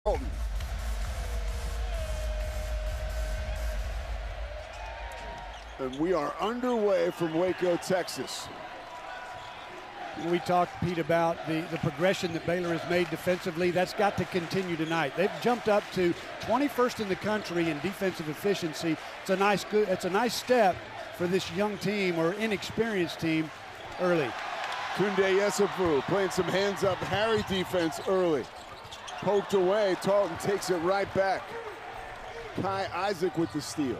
Tarleton. And we are underway from Waco, Texas. We talked, Pete, about the progression that Baylor has made defensively. That's got to continue tonight. They've jumped up to 21st in the country in defensive efficiency. It's a nice step for this young team or inexperienced team early. Tunde Yesufu playing some hands-up Harry defense early. Poked away, Tarleton takes it right back. Kai Isaac with the steal.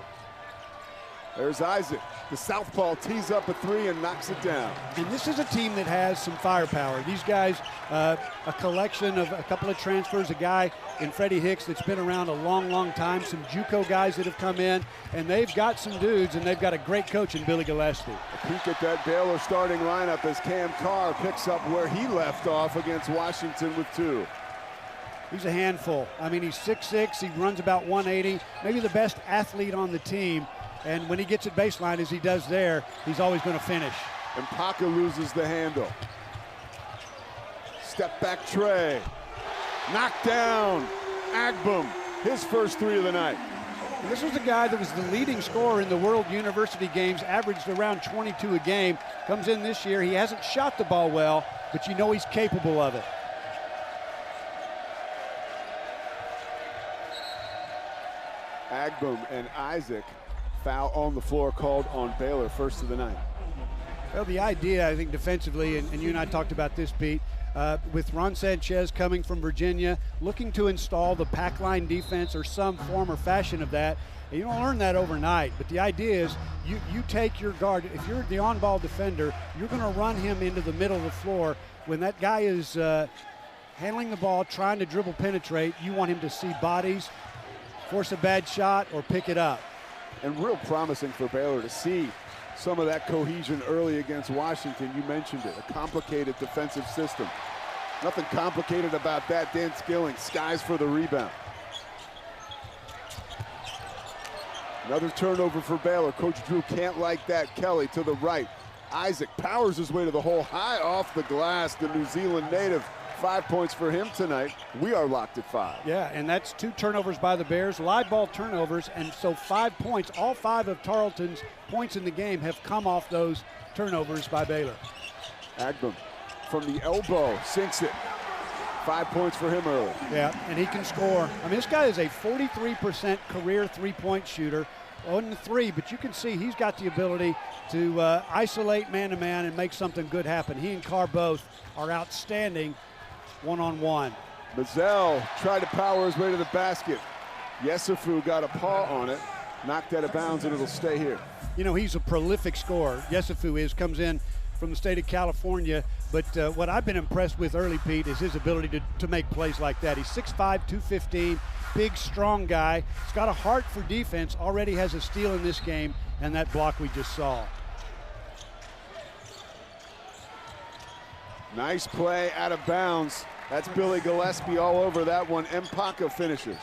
There's Isaac. The southpaw tees up a three and knocks it down. And this is a team that has some firepower. These guys, a collection of a couple of transfers, a guy in Freddie Hicks that's been around a long, long time, some JUCO guys that have come in, and they've got some dudes, and they've got a great coach in Billy Gillespie. A peek at that Baylor starting lineup as Cam Carr picks up where he left off against Washington with 2. He's a handful. I mean, he's 6'6", he runs about 180, maybe the best athlete on the team. And when he gets at baseline, as he does there, he's always going to finish. And Paca loses the handle. Step back Trey. Knocked down. Agbum, his first 3 of the night. And this was the guy that was the leading scorer in the World University games, averaged around 22 a game. Comes in this year, he hasn't shot the ball well, but you know he's capable of it. Agbum and Isaac. Foul on the floor called on Baylor, first of the night. Well, the idea, I think, defensively, and you and I talked about this, Pete, with Ron Sanchez coming from Virginia, looking to install the pack line defense or some form or fashion of that. And you don't learn that overnight, but the idea is you take your guard. If you're the on-ball defender, you're going to run him into the middle of the floor. When that guy is handling the ball, trying to dribble penetrate, you want him to see bodies, force a bad shot, or pick it up. And real promising for Baylor to see some of that cohesion early against Washington. You mentioned it, a complicated defensive system. Nothing complicated about that. Dan Skilling, skies for the rebound. Another turnover for Baylor. Coach Drew can't like that. Kelly to the right. Isaac powers his way to the hole, high off the glass, the New Zealand native. 5 points for him tonight. We are locked at 5. Yeah, and that's 2 turnovers by the Bears, live ball turnovers, and so 5 points. All 5 of Tarleton's points in the game have come off those turnovers by Baylor. Agbum from the elbow, sinks it. 5 points for him early. Yeah, and he can score. I mean, this guy is a 43% career three-point shooter. On the 3, but you can see he's got the ability to isolate man-to-man and make something good happen. He and Carr both are outstanding one-on-one. Mazzell tried to power his way to the basket. Yesufu got a paw on it, knocked out of bounds, and it'll stay here. You know, he's a prolific scorer. Yesufu comes in from the state of California, but what I've been impressed with early, Pete, is his ability to make plays like that. He's 6'5", 215, big, strong guy. He's got a heart for defense, already has a steal in this game, and that block we just saw. Nice play out of bounds. That's Billy Gillespie all over that one. Mpaka finishes.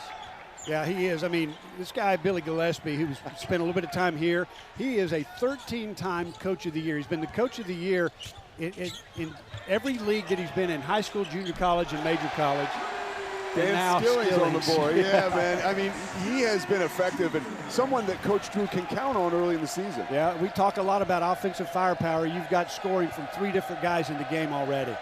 Yeah, he is. I mean, this guy, Billy Gillespie, who's spent a little bit of time here, he is a 13-time Coach of the Year. He's been the Coach of the Year in every league that he's been in, high school, junior college, and major college. Dan Skilling's on the board. Yeah, man. I mean, he has been effective and someone that Coach Drew can count on early in the season. Yeah, we talk a lot about offensive firepower. You've got scoring from 3 different guys in the game already.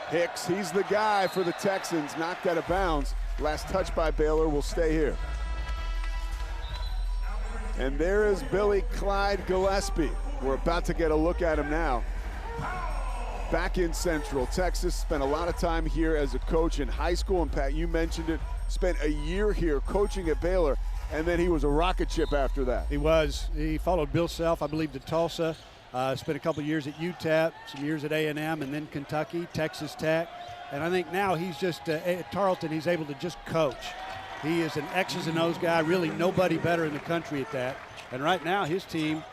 Hicks, he's the guy for the Texans, knocked out of bounds. Last touch by Baylor will stay here. And there is Billy Clyde Gillespie. We're about to get a look at him now. Back in Central Texas, spent a lot of time here as a coach in high school, and Pat, you mentioned it, spent a year here coaching at Baylor, and then he was a rocket ship after that. He was. He followed Bill Self, I believe, to Tulsa, spent a couple years at UTEP, some years at A&M, and then Kentucky, Texas Tech, and I think now he's just, at Tarleton, he's able to just coach. He is an X's and O's guy, really nobody better in the country at that, and right now his team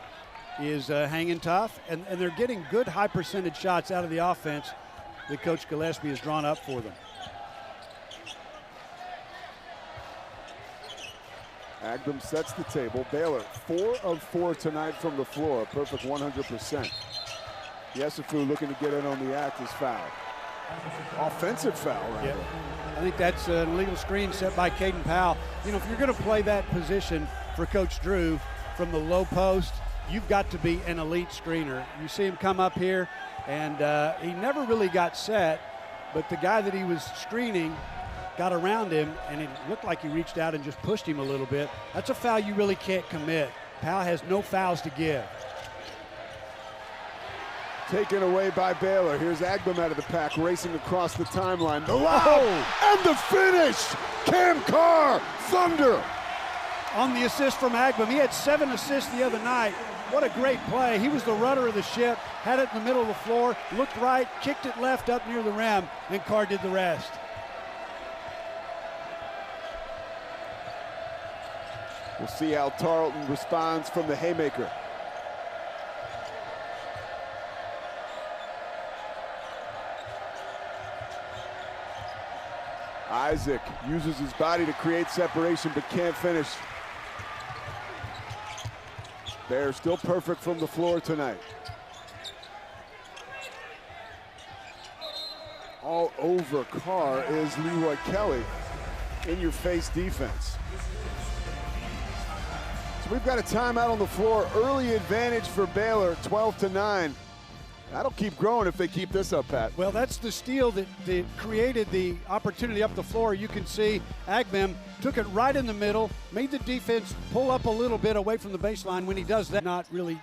is hanging tough, and they're getting good high percentage shots out of the offense that Coach Gillespie has drawn up for them. Agbum sets the table. Baylor 4 of 4 tonight from the floor, perfect 100%. Yesufu looking to get in on the act is fouled. Offensive foul, rather. Yeah. I think that's an illegal screen set by Caden Powell. You know, if you're going to play that position for Coach Drew from the low post, you've got to be an elite screener. You see him come up here, and he never really got set, but the guy that he was screening got around him, and it looked like he reached out and just pushed him a little bit. That's a foul you really can't commit. Powell has no fouls to give. Taken away by Baylor. Here's Agbam out of the pack, racing across the timeline. The lob and the finish. Cam Carr, thunder. On the assist from Agbam, he had 7 assists the other night. What a great play. He was the rudder of the ship, had it in the middle of the floor, looked right, kicked it left up near the rim, and Carr did the rest. We'll see how Tarleton responds from the haymaker. Isaac uses his body to create separation but can't finish. Bear still perfect from the floor tonight. All over Carr is Leroy Kelly. In-your-face defense. So we've got a timeout on the floor. Early advantage for Baylor, 12-9. That'll keep growing if they keep this up, Pat. Well, that's the steal that created the opportunity up the floor. You can see Agbam took it right in the middle, made the defense pull up a little bit away from the baseline. When he does that, not really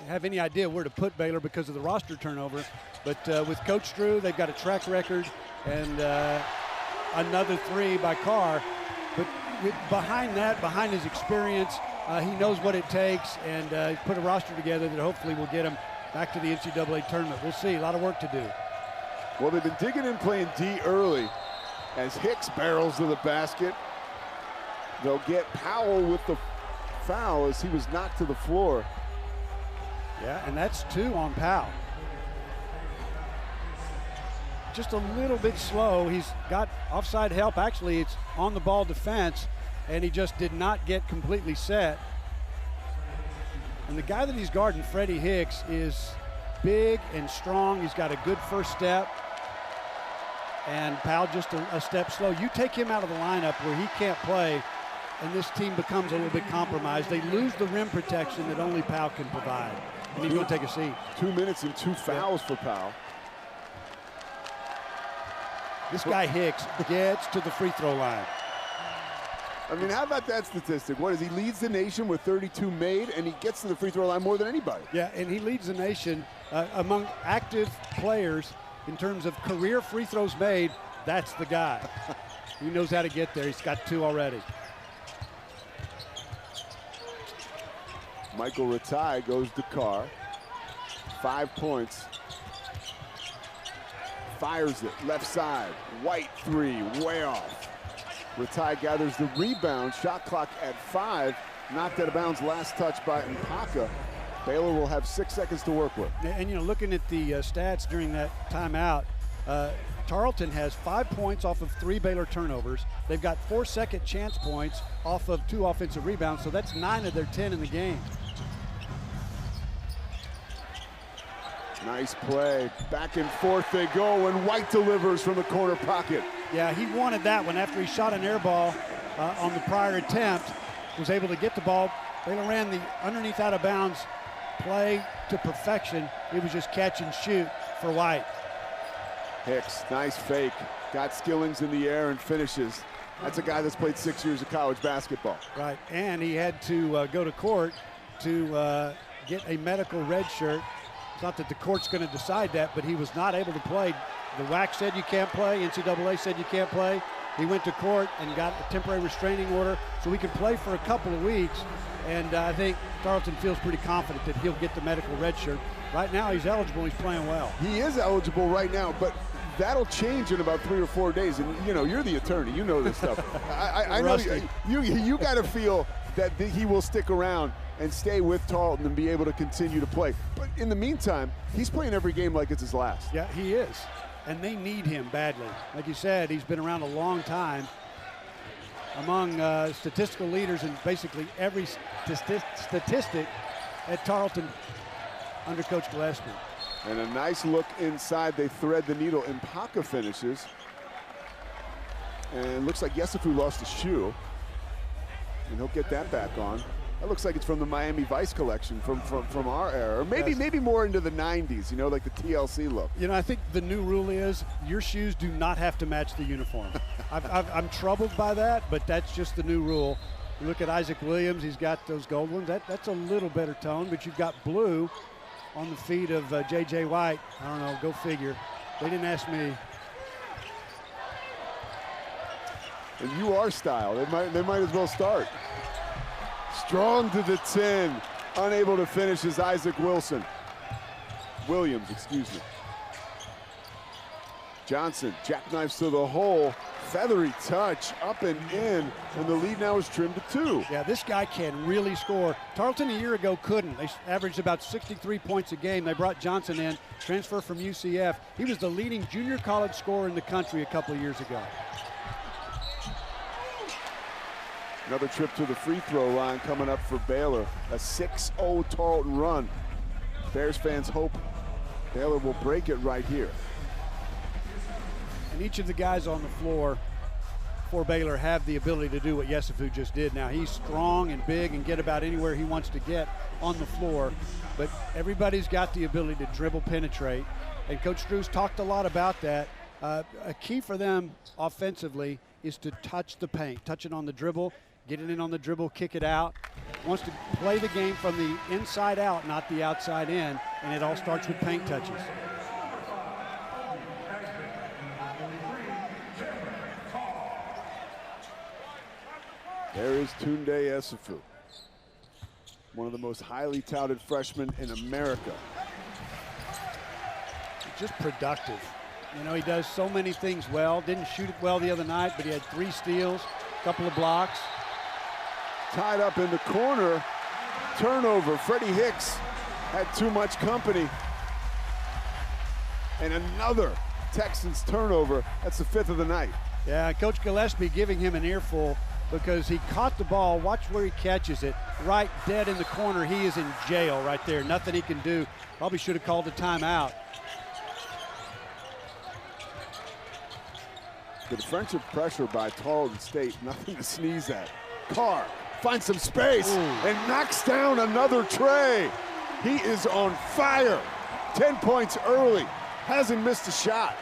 have any idea where to put Baylor because of the roster turnover. But with Coach Drew, they've got a track record, and another 3 by Carr. But behind that, behind his experience, he knows what it takes, and he's put a roster together that hopefully will get him back to the NCAA tournament. We'll see, a lot of work to do. Well, they've been digging in playing D early as Hicks barrels to the basket. They'll get Powell with the foul as he was knocked to the floor. Yeah, and that's 2 on Powell. Just a little bit slow. He's got offside help. Actually, it's on the ball defense, and he just did not get completely set. And the guy that he's guarding, Freddie Hicks, is big and strong. He's got a good first step. And Powell just a step slow. You take him out of the lineup where he can't play, and this team becomes a little bit compromised. They lose the rim protection that only Powell can provide. And he's going to take a seat. 2 minutes and 2 fouls for Powell. This guy Hicks gets to the free throw line. I mean, how about that statistic? What is he leads the nation with 32 made, and he gets to the free throw line more than anybody. Yeah, and he leads the nation among active players in terms of career free throws made. That's the guy. He knows how to get there. He's got 2 already. Michael Ratai goes to Carr. 5 points. Fires it, left side. White 3, way off. Ratai gathers the rebound. Shot clock at 5. Knocked out of bounds, last touch by Mpaka. Baylor will have 6 seconds to work with. And you know, looking at the stats during that timeout, Tarleton has 5 points off of 3 Baylor turnovers. They've got 4 second chance points off of 2 offensive rebounds, so that's 9 of their 10 in the game. Nice play. Back and forth they go, and White delivers from the corner pocket. Yeah, he wanted that one after he shot an air ball on the prior attempt. Was able to get the ball. Baylor ran the underneath out of bounds play to perfection. It was just catch and shoot for White. Hicks, nice fake. Got Skillings in the air and finishes. That's a guy that's played 6 years of college basketball. Right, and he had to go to court to get a medical red shirt. It's not that the court's going to decide that, but he was not able to play. The WAC said you can't play. NCAA said you can't play. He went to court and got a temporary restraining order so he could play for a couple of weeks. And I think Tarleton feels pretty confident that he'll get the medical red shirt. Right now he's eligible. He's playing well. He is eligible right now, but that'll change in about 3 or 4 days. And, you know, you're the attorney. You know this stuff. I know you got to feel that he will stick around and stay with Tarleton and be able to continue to play. But in the meantime, he's playing every game like it's his last. Yeah, he is. And they need him badly. Like you said, he's been around a long time. Among statistical leaders in basically every statistic at Tarleton under Coach Gillespie. And a nice look inside. They thread the needle. Mpaka finishes. And looks like Yesufu lost a shoe. And he'll get that back on. That looks like it's from the Miami Vice collection from our era. Or maybe more into the 90s, you know, like the TLC look. You know, I think the new rule is your shoes do not have to match the uniform. I'm troubled by that, but that's just the new rule. You look at Isaac Williams, he's got those gold ones. That's a little better tone, but you've got blue on the feet of J.J. White. I don't know, go figure. They didn't ask me. And you are style. They might as well start. Strong to the 10. Unable to finish is Isaac Williams, excuse me. Johnson jackknives to the hole. Feathery touch, up and in, and the lead now is trimmed to 2. Yeah, this guy can really score. Tarleton a year ago couldn't. They averaged about 63 points a game. They brought Johnson in, transfer from UCF. He was the leading junior college scorer in the country a couple of years ago. Another trip to the free throw line coming up for Baylor. A 6-0 Tarleton run. Bears fans hope Baylor will break it right here. And each of the guys on the floor for Baylor have the ability to do what Yesufu just did. Now, he's strong and big and get about anywhere he wants to get on the floor, but everybody's got the ability to dribble, penetrate, and Coach Drew's talked a lot about that. A key for them offensively is to touch the paint, touch it on the dribble, get it in on the dribble, kick it out. Wants to play the game from the inside out, not the outside in, and it all starts with paint touches. There is Tunde Yesufu, one of the most highly touted freshmen in America. Just productive. You know, he does so many things well. Didn't shoot it well the other night, but he had 3 steals, a couple of blocks. Tied up in the corner, turnover. Freddie Hicks had too much company. And another Texans turnover. That's the 5th of the night. Yeah, Coach Gillespie giving him an earful because he caught the ball. Watch where he catches it. Right dead in the corner. He is in jail right there. Nothing he can do. Probably should have called a timeout. The defensive pressure by Tarleton State, nothing to sneeze at. Carr finds some space and knocks down another tray. He is on fire. 10 points early. Hasn't missed a shot.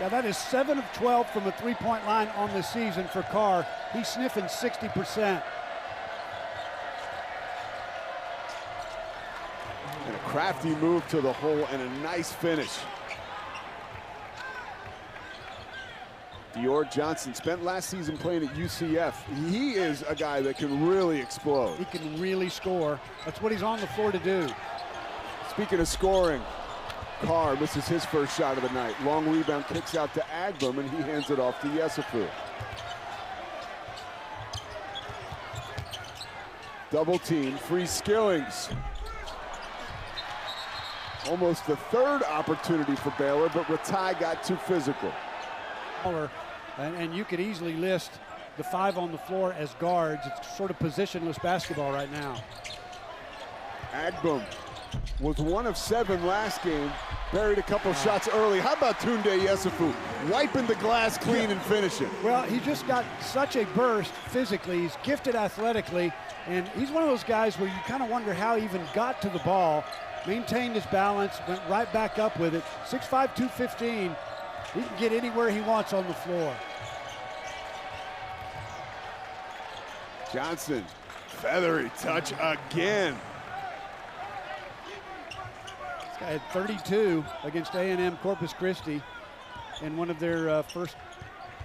Yeah, that is 7 of 12 from the three-point line on the season for Carr. He's sniffing 60%. And a crafty move to the hole and a nice finish. Dior Johnson spent last season playing at UCF. He is a guy that can really explode. He can really score. That's what he's on the floor to do. Speaking of scoring, Carr misses his first shot of the night. Long rebound, kicks out to Agbum, and he hands it off to Yesufu. Double team, free Skillings. Almost the 3rd opportunity for Baylor, but Ratai got too physical. And you could easily list the 5 on the floor as guards. It's sort of positionless basketball right now. Agbum was 1 of 7 last game, buried a couple shots early. How about Tunde Yesufu wiping the glass clean and finishing? Well, he just got such a burst physically. He's gifted athletically, and he's one of those guys where you kind of wonder how he even got to the ball, maintained his balance, went right back up with it. 6'5", 215. He can get anywhere he wants on the floor. Johnson, feathery touch again. This guy had 32 against A&M Corpus Christi in one of their first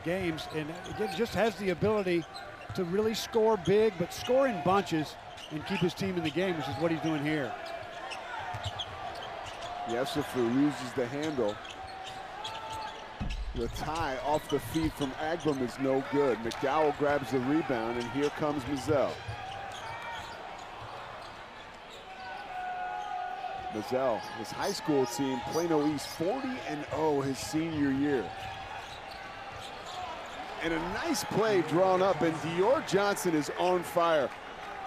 games, and again, just has the ability to really score big, but score in bunches and keep his team in the game, which is what he's doing here. Yesufu loses the handle. The tie off the feed from Agbum is no good. McDowell grabs the rebound, and here comes Mazzell. Mazzell, his high school team, Plano East, 40-0 his senior year. And a nice play drawn up, and Dior Johnson is on fire.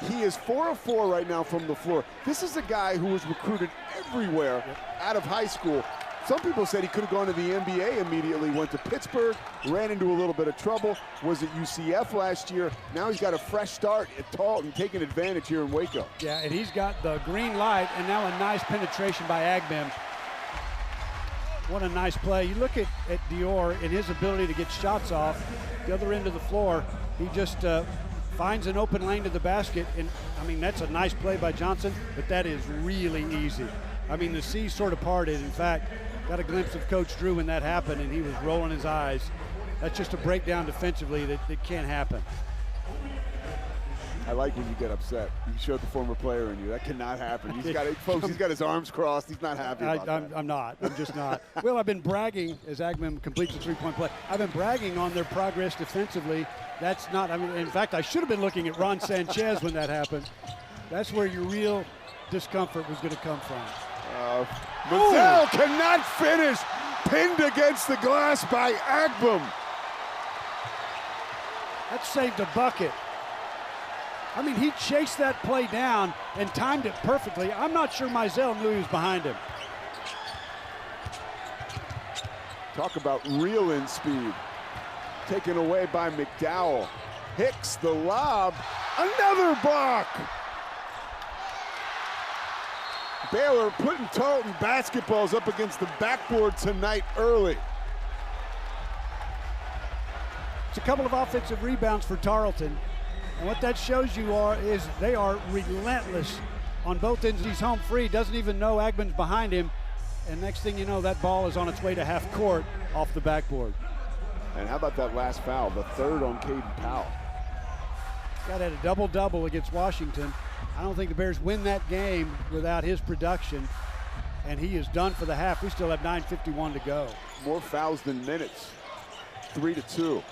He is 4 of 4 right now from the floor. This is a guy who was recruited everywhere out of high school. Some people said he could have gone to the NBA immediately, went to Pittsburgh, ran into a little bit of trouble, was at UCF last year. Now he's got a fresh start at Tarleton, taking advantage here in Waco. Yeah, and he's got the green light, and now a nice penetration by Agbem. What a nice play. You look at Dior and his ability to get shots off the other end of the floor. He just finds an open lane to the basket, and I mean, that's a nice play by Johnson, but that is really easy. I mean, the seas sort of parted. In fact, got a glimpse of Coach Drew when that happened, and he was rolling his eyes. That's just a breakdown defensively that can't happen. I like when you get upset. You showed the former player in you. That cannot happen. He's got folks. He's got his arms crossed. He's not happy about that. I'm not. I'm just not. Well, I've been bragging as Agbem completes a three-point play. I've been bragging on their progress defensively. That's not. I mean, in fact, I should have been looking at Ron Sanchez when that happened. That's where your real discomfort was going to come from. Mazzell cannot finish. Pinned against the glass by Agbem. That saved a bucket. I mean, he chased that play down and timed it perfectly. I'm not sure Mizell knew he was behind him. Talk about reel-in speed. Taken away by McDowell. Hicks the lob. Another block. Baylor putting Tarleton basketballs up against the backboard tonight early. It's a couple of offensive rebounds for Tarleton. And what that shows you is they are relentless on both ends. He's home free, doesn't even know Agbem's behind him. And next thing you know, that ball is on its way to half court off the backboard. And how about that last foul, the third on Caden Powell? Scott had a double-double against Washington. I don't think the Bears win that game without his production. And he is done for the half. We still have 9:51 to go. More fouls than minutes. 3-2.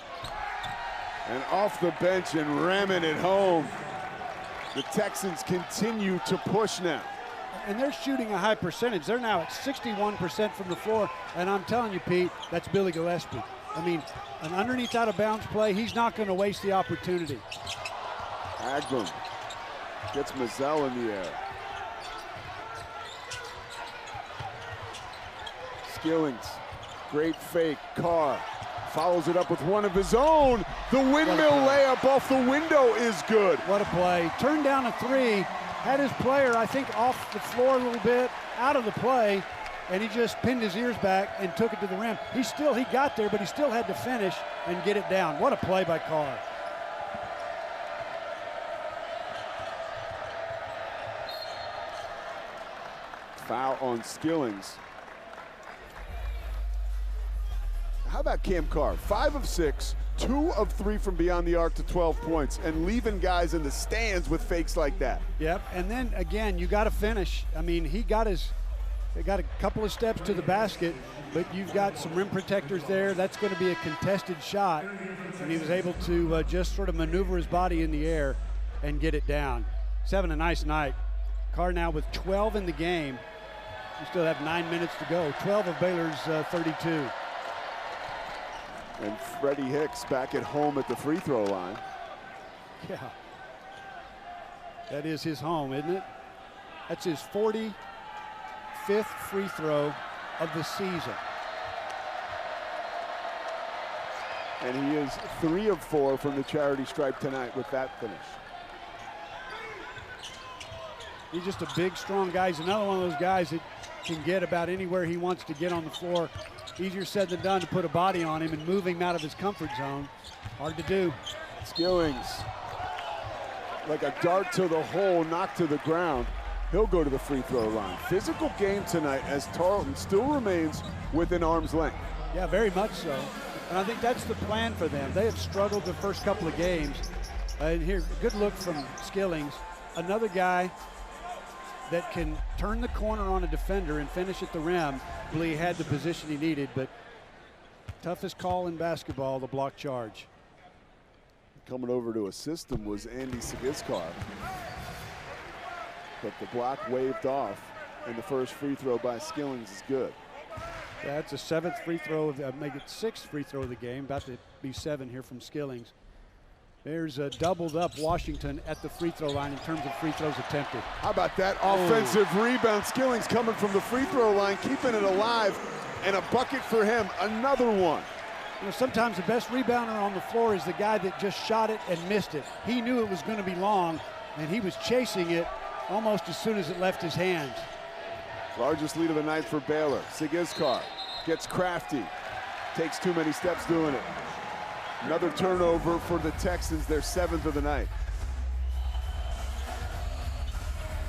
And off the bench and ramming it home. The Texans continue to push now. And they're shooting a high percentage. They're now at 61% from the floor. And I'm telling you, Pete, that's Billy Gillespie. I mean, an underneath out of bounds play, he's not going to waste the opportunity. Agbem gets Mazzell in the air. Skillings, great fake. Carr follows it up with one of his own. The windmill layup off the window is good. What a play. Turned down a three, had his player, I think, off the floor a little bit, out of the play, and he just pinned his ears back and took it to the rim. He got there, but he still had to finish and get it down. What a play by Carr. Foul on Skillings. How about Cam Carr? 5 of 6, 2 of 3 from beyond the arc to 12 points, and leaving guys in the stands with fakes like that. Yep, and then again, you got to finish. I mean, he got a couple of steps to the basket, but you've got some rim protectors there. That's going to be a contested shot, and he was able to just sort of maneuver his body in the air and get it down. He's having a nice night. Carr now with 12 in the game. We still have 9 minutes to go. 12 of Baylor's 32. And Freddie Hicks back at home at the free throw line. Yeah. That is his home, isn't it? That's his 45th free throw of the season. And he is 3 of 4 from the charity stripe tonight with that finish. He's just a big, strong guy. He's another one of those guys that can get about anywhere he wants to get on the floor. Easier said than done to put a body on him and move him out of his comfort zone. Hard to do. Skillings, like a dart to the hole, knocked to the ground. He'll go to the free throw line. Physical game tonight as Tarleton still remains within arm's length. Yeah, very much so. And I think that's the plan for them. They have struggled the first couple of games. And here, good look from Skillings. Another guy that can turn the corner on a defender and finish at the rim. Well, he had the position he needed, but toughest call in basketball, the block charge. Coming over to assist him was Andy Sigiskar. But the block waved off, and the first free throw by Skillings is good. Yeah, it's a 7th free throw, make it 6th free throw of the game. About to be 7 here from Skillings. There's a doubled up Washington at the free throw line in terms of free throws attempted. How about that offensive rebound? Skillings coming from the free throw line, keeping it alive, and a bucket for him, another one. You know, sometimes the best rebounder on the floor is the guy that just shot it and missed it. He knew it was going to be long, and he was chasing it almost as soon as it left his hands. Largest lead of the night for Baylor. Sigiskar gets crafty, takes too many steps doing it. Another turnover for the Texans, their 7th of the night.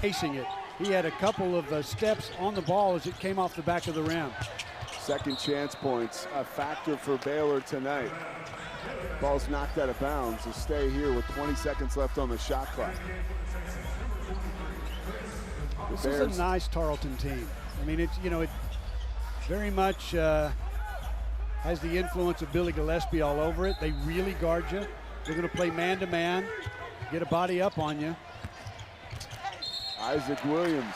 Chasing it. He had a couple of steps on the ball as it came off the back of the rim. Second chance points, a factor for Baylor tonight. Ball's knocked out of bounds to stay here with 20 seconds left on the shot clock. This is a nice Tarleton team. I mean, it's, you know, it very much has the influence of Billy Gillespie all over it. They really guard you. They're going to play man-to-man, get a body up on you. Isaac Williams.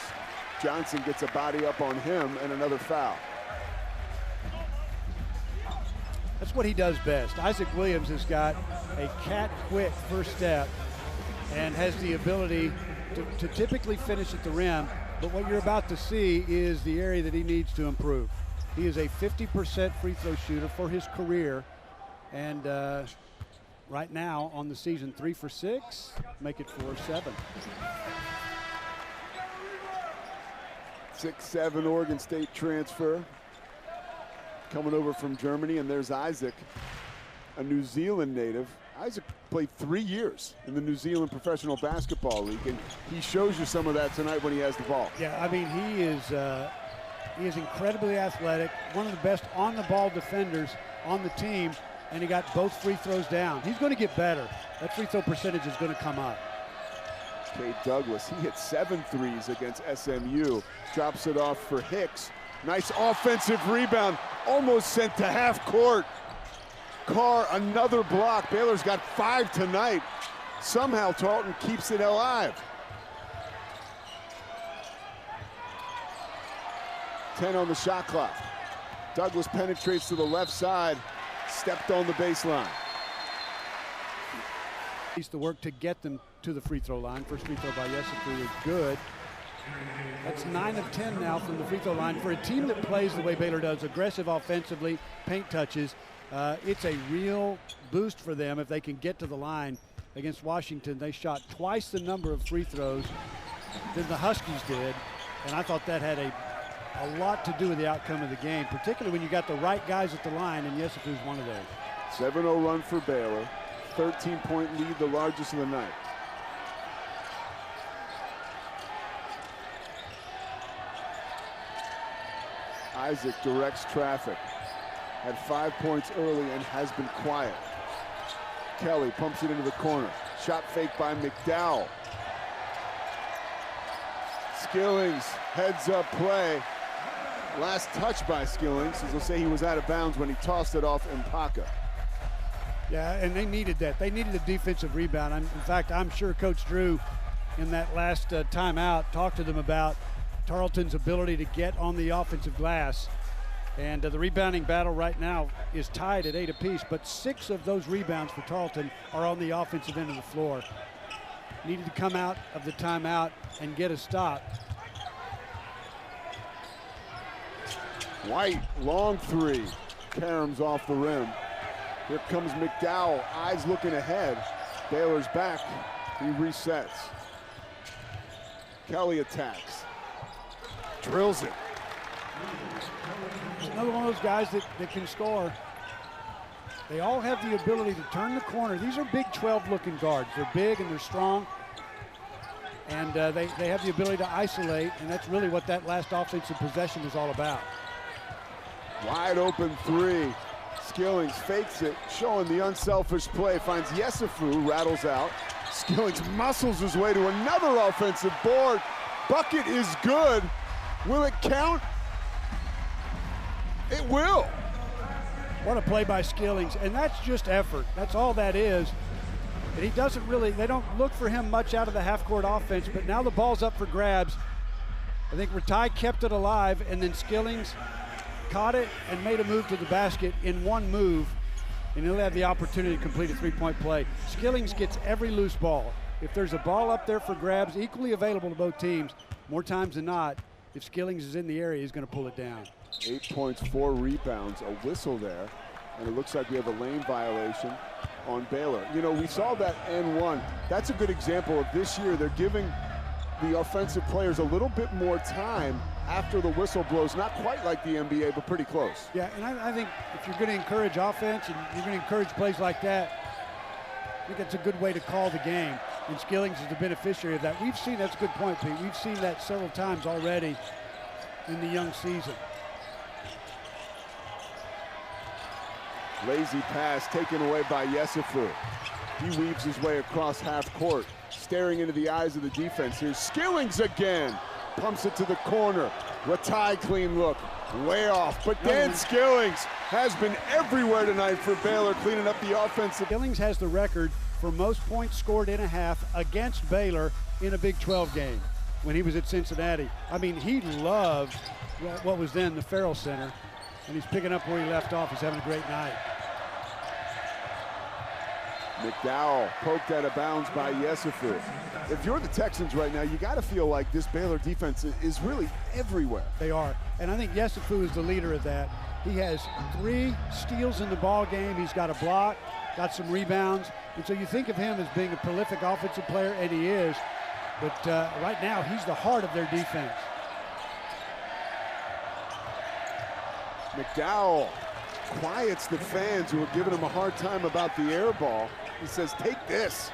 Johnson gets a body up on him and another foul. That's what he does best. Isaac Williams has got a cat-quick first step and has the ability to typically finish at the rim, but what you're about to see is the area that he needs to improve. He is a 50% free throw shooter for his career, and right now on the season 3 for 6, make it 4-7. 6'7" Oregon State transfer coming over from Germany, and there's Isaac, a New Zealand native. Isaac played 3 years in the New Zealand Professional Basketball League, and he shows you some of that tonight when he has the ball. Yeah, I mean, he is incredibly athletic, one of the best on-the-ball defenders on the team, and he got both free throws down. He's going to get better. That free throw percentage is going to come up. Cade Douglas, he hit 7 threes against SMU, drops it off for Hicks. Nice offensive rebound, almost sent to half court. Carr, another block. Baylor's got 5 tonight. Somehow Tarleton keeps it alive. 10 on the shot clock. Douglas penetrates to the left side, stepped on the baseline. Needs to work to get them to the free throw line. First free throw by Yesufu is good. That's 9 of 10 now from the free throw line. For a team that plays the way Baylor does, aggressive offensively, paint touches, it's a real boost for them if they can get to the line. Against Washington, they shot twice the number of free throws than the Huskies did, and I thought that had a lot to do with the outcome of the game, particularly when you got the right guys at the line, and Yesufu's one of those. 7-0 run for Baylor, 13-point lead, the largest of the night. Isaac directs traffic. Had 5 points early and has been quiet. Kelly pumps it into the corner. Shot fake by McDowell. Skillings, heads up play. Last touch by Skillings, as they'll say he was out of bounds when he tossed it off Mpaka. Yeah, and they needed that. They needed a defensive rebound. In fact, I'm sure Coach Drew in that last timeout talked to them about Tarleton's ability to get on the offensive glass. And the rebounding battle right now is tied at 8 apiece, but 6 of those rebounds for Tarleton are on the offensive end of the floor. Needed to come out of the timeout and get a stop. White, long three. Karam's off the rim. Here comes McDowell, eyes looking ahead. Baylor's back, he resets. Kelly attacks. Drills it. Another one of those guys that can score. They all have the ability to turn the corner. These are Big 12 looking guards. They're big and they're strong. And they have the ability to isolate, and that's really what that last offensive possession was all about. Wide open three. Skillings fakes it, showing the unselfish play. Finds Yesufu, rattles out. Skillings muscles his way to another offensive board. Bucket is good. Will it count? It will. What a play by Skillings, and that's just effort. That's all that is. And he doesn't really, they don't look for him much out of the half-court offense, but now the ball's up for grabs. I think Ratai kept it alive, and then Skillings caught it and made a move to the basket in one move. and he'll have the opportunity to complete a three-point play. Skillings gets every loose ball. If there's a ball up there for grabs, equally available to both teams, more times than not, if Skillings is in the area, he's going to pull it down. 8 points, 4 rebounds, a whistle there, and it looks like we have a lane violation on Baylor. You know, we saw that N1. That's a good example of this year. They're giving the offensive players a little bit more time after the whistle blows. Not quite like the NBA, but pretty close. Yeah, and I think if you're going to encourage offense and you're going to encourage plays like that, I think that's a good way to call the game. And Skillings is the beneficiary of that. We've seen, that's a good point, Pete. We've seen that several times already in the young season. Lazy pass taken away by Yesufu. He weaves his way across half court, staring into the eyes of the defense. Here's Skillings again. Pumps it to the corner. Ratai clean look. Way off. But Dan Skillings has been everywhere tonight for Baylor, cleaning up the offensive. Skillings has the record for most points scored in a half against Baylor in a Big 12 game when he was at Cincinnati. I mean, he loved what was then the Farrell Center, and he's picking up where he left off. He's having a great night. McDowell poked out of bounds by Yesufu. If you're the Texans right now, you got to feel like this Baylor defense is really everywhere. They are, and I think Yesufu is the leader of that. He has 3 steals in the ball game. He's got a block, got some rebounds, and so you think of him as being a prolific offensive player, and he is, but right now he's the heart of their defense. McDowell quiets the fans who are giving him a hard time about the air ball. He says, take this.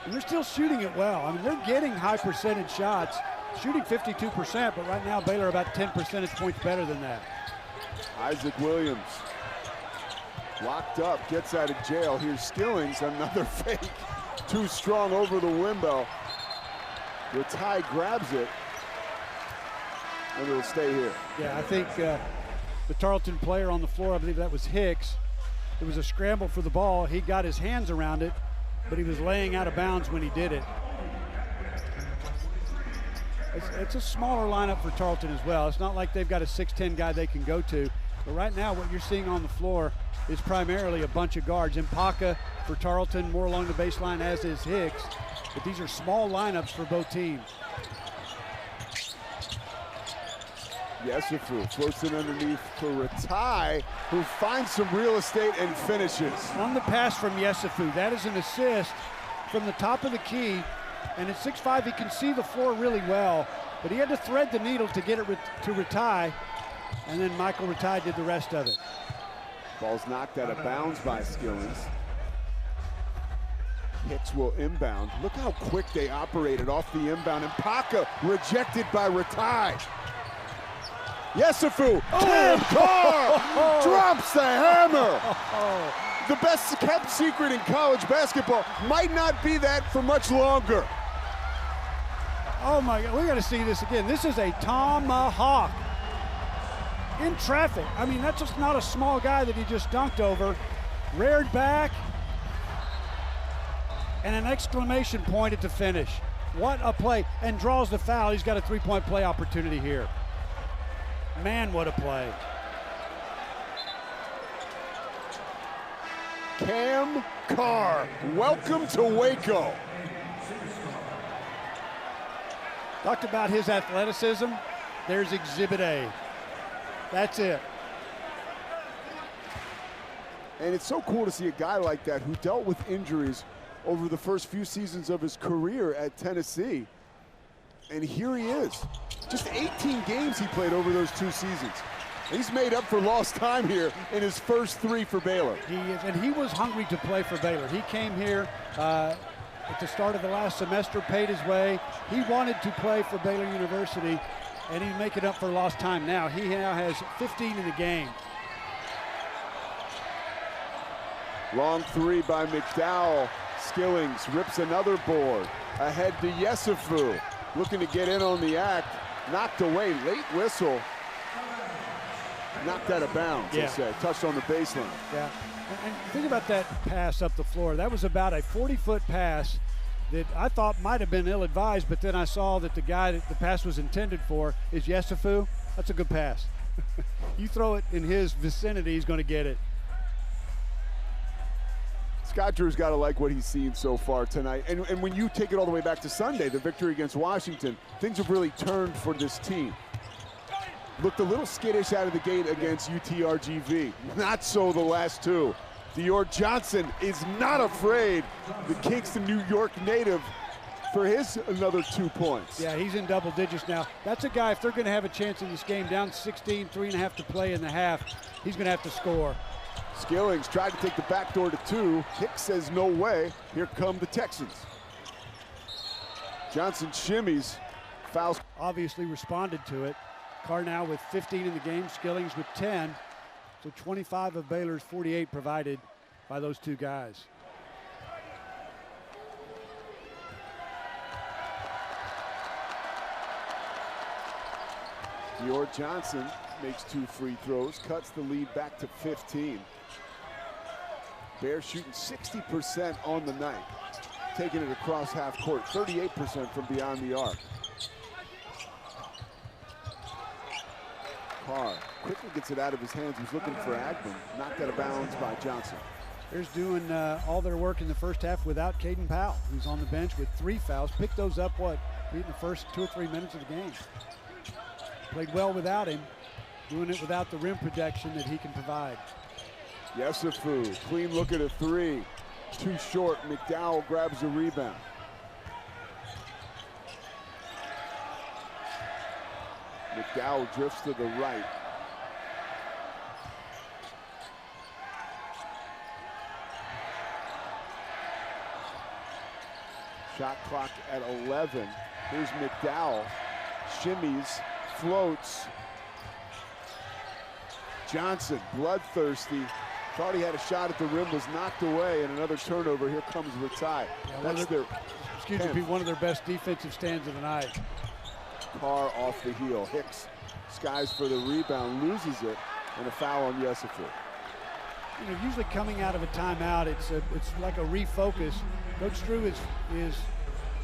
And they're still shooting it well. I mean, they're getting high percentage shots, shooting 52%, but right now Baylor about 10 percentage points better than that. Isaac Williams locked up, gets out of jail. Here's Skillings, another fake. Too strong over the window. Ratai grabs it, and it'll stay here. Yeah, I think the Tarleton player on the floor, I believe that was Hicks. It was a scramble for the ball. He got his hands around it, but he was laying out of bounds when he did it. It's a smaller lineup for Tarleton as well. It's not like they've got a 6'10" guy they can go to. But right now what you're seeing on the floor is primarily a bunch of guards. Impaka for Tarleton, more along the baseline, as is Hicks. But these are small lineups for both teams. Yesufu floats it underneath for Ratai, who finds some real estate and finishes. On the pass from Yesufu, that is an assist from the top of the key, and at 6'5", he can see the floor really well, but he had to thread the needle to get it to Ratai, and then Michael Ratai did the rest of it. Ball's knocked out of bounds by Skillings. Hicks will inbound. Look how quick they operated off the inbound, and Paka rejected by Ratai. Yesufu, Cam Carr drops the hammer. The best kept secret in college basketball might not be that for much longer. Oh my God, we gotta see this again. This is a tomahawk in traffic. I mean, that's just not a small guy that he just dunked over. Reared back, and an exclamation point at the finish. What a play, and draws the foul. He's got a three-point play opportunity here. Man, what a play. Cam Carr, welcome to Waco. Talked about his athleticism. There's Exhibit A. That's it. And it's so cool to see a guy like that who dealt with injuries over the first few seasons of his career at Tennessee. And here he is. Just 18 games he played over those 2 seasons. He's made up for lost time here in his first 3 for Baylor. He is, and he was hungry to play for Baylor. He came here at the start of the last semester, paid his way. He wanted to play for Baylor University, and he's making up for lost time now. He now has 15 in the game. Long 3 by McDowell. Skillings rips another board. Ahead to Yesufu, looking to get in on the act. Knocked away, late whistle. Knocked out of bounds, yeah. They say. Touched on the baseline. Yeah, and think about that pass up the floor. That was about a 40-foot pass that I thought might have been ill-advised, but then I saw that the guy that the pass was intended for is Yesufu. That's a good pass. You throw it in his vicinity, he's going to get it. Scott Drew's got to like what he's seen so far tonight. And when you take it all the way back to Sunday, the victory against Washington, things have really turned for this team. Looked a little skittish out of the gate against UTRGV. Not so the last two. Dior Johnson is not afraid, the Kingston, New York native, for his another 2 points. Yeah, he's in double digits now. That's a guy, if they're going to have a chance in this game, down 16, 3.5 to play in the half, he's going to have to score. Skillings tried to take the back door to 2. Hicks says no way. Here come the Texans. Johnson shimmies, fouls. Obviously responded to it. Carr now with 15 in the game, Skillings with 10. So 25 of Baylor's 48 provided by those two guys. Dior Johnson makes 2 free throws, cuts the lead back to 15. Bears shooting 60% on the night, taking it across half court, 38% from beyond the arc. Carr quickly gets it out of his hands. He's looking for Agnew, knocked out of bounds by Johnson. Bears doing all their work in the first half without Caden Powell, who's on the bench with 3 fouls. Picked those up, in the first 2 or 3 minutes of the game. Played well without him, doing it without the rim protection that he can provide. Yesufu, clean look at a 3. Too short, McDowell grabs the rebound. McDowell drifts to the right. Shot clock at 11. Here's McDowell, shimmies, floats. Johnson, bloodthirsty, thought he had a shot at the rim, was knocked away, and another turnover. Here comes the tie. Yeah, one of their best defensive stands of the night. Carr off the heel. Hicks skies for the rebound, loses it, and a foul on Yesufu. You know, usually coming out of a timeout, it's like a refocus. Coach Drew is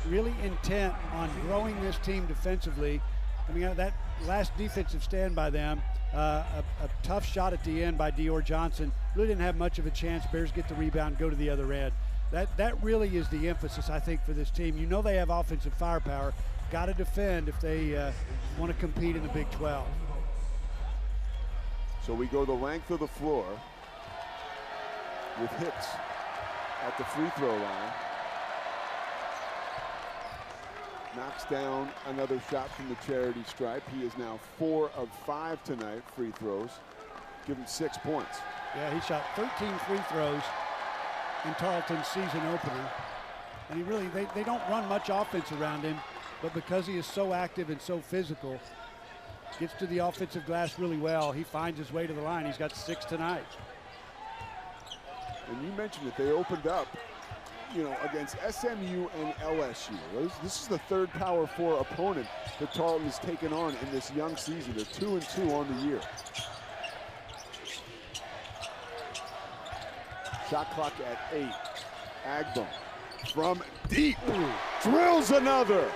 really intent on growing this team defensively. I mean, that last defensive stand by them, a tough shot at the end by Dior Johnson. Really didn't have much of a chance. Bears get the rebound, go to the other end. That really is the emphasis, I think, for this team. You know they have offensive firepower. Got to defend if they want to compete in the Big 12. So we go the length of the floor with Hicks at the free throw line. Knocks down another shot from the charity stripe. He is now 4 of 5 tonight, free throws. Give him 6 points. Yeah, he shot 13 free throws in Tarleton's season opener. And they don't run much offense around him, but because he is so active and so physical, gets to the offensive glass really well. He finds his way to the line. He's got 6 tonight. And you mentioned that they opened up, against SMU and LSU. This is the third Power 4 opponent that Tarleton has taken on in this young season. They're 2-2 on the year. Shot clock at 8. Agnew from deep, drills another.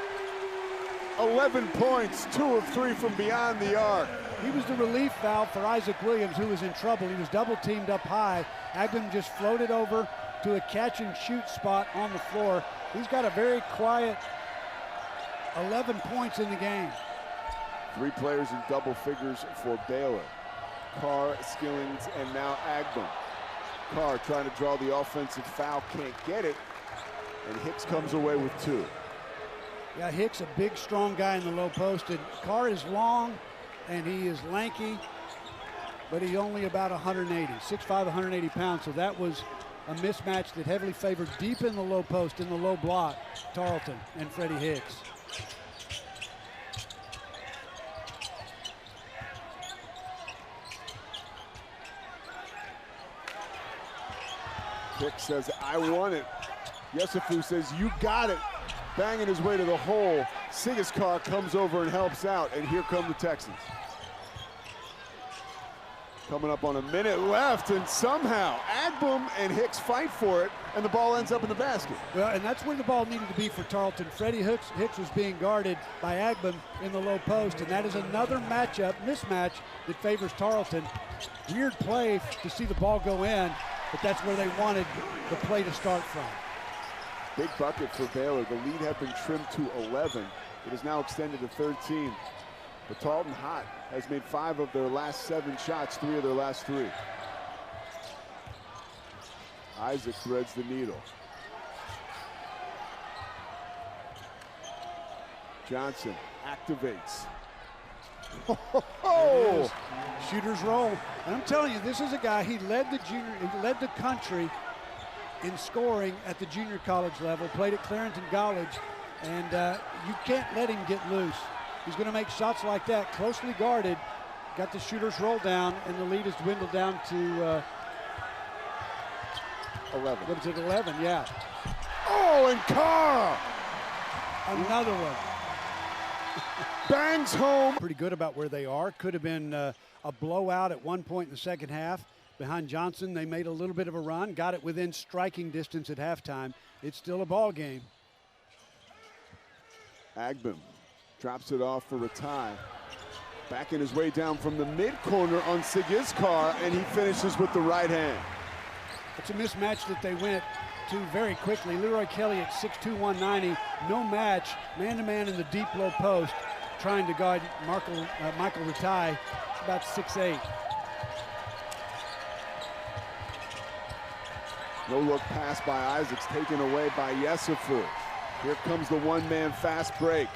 11 points, 2 of 3 from beyond the arc. He was the relief valve for Isaac Williams, who was in trouble. He was double teamed up high. Agnew just floated over to a catch and shoot spot on the floor. He's got a very quiet 11 points in the game. 3 players in double figures for Baylor. Carr, Skillings, and now Agnew. Carr trying to draw the offensive foul, can't get it, and Hicks comes away with 2. Yeah, Hicks, a big, strong guy in the low post, and Carr is long and he is lanky, but he's only about 180, 6'5", 180 pounds, so that was a mismatch that heavily favored deep in the low post, in the low block, Tarleton and Freddie Hicks. Hicks says, I want it. Yesufu says, you got it. Banging his way to the hole. Sigaskar comes over and helps out, and here come the Texans. Coming up on a minute left, and somehow Agnew and Hicks fight for it, and the ball ends up in the basket. Well, and that's where the ball needed to be for Tarleton. Freddie Hicks was being guarded by Agnew in the low post, and that is another mismatch that favors Tarleton. Weird play to see the ball go in. but that's where they wanted the play to start from. Big bucket for Baylor. The lead had been trimmed to 11. It is now extended to 13. But Tarleton Hot has made 5 of their last 7 shots, 3 of their last 3. Isaac threads the needle. Johnson activates. Oh! Shooter's roll. And I'm telling you, this is a guy, he led the country in scoring at the junior college level, played at Clarendon College, and you can't let him get loose. He's going to make shots like that, closely guarded, got the shooter's roll down, and the lead has dwindled down to 11. What is it, 11? Yeah. Oh, and Carr! Another one. Bangs home. Pretty good about where they are. Could have been a blowout at one point in the second half. Behind Johnson, they made a little bit of a run, got it within striking distance at halftime. It's still a ball game. Agbim drops it off for a tie. Backing his way down from the mid-corner on Sigizkar, and he finishes with the right hand. It's a mismatch that they went to very quickly. Leroy Kelly at 6'2", 190, no match, man-to-man in the deep low post, trying to guard Michael Ratai, about 6'8". No look pass by Isaacs, taken away by Yesufu. Here comes the one-man fast break.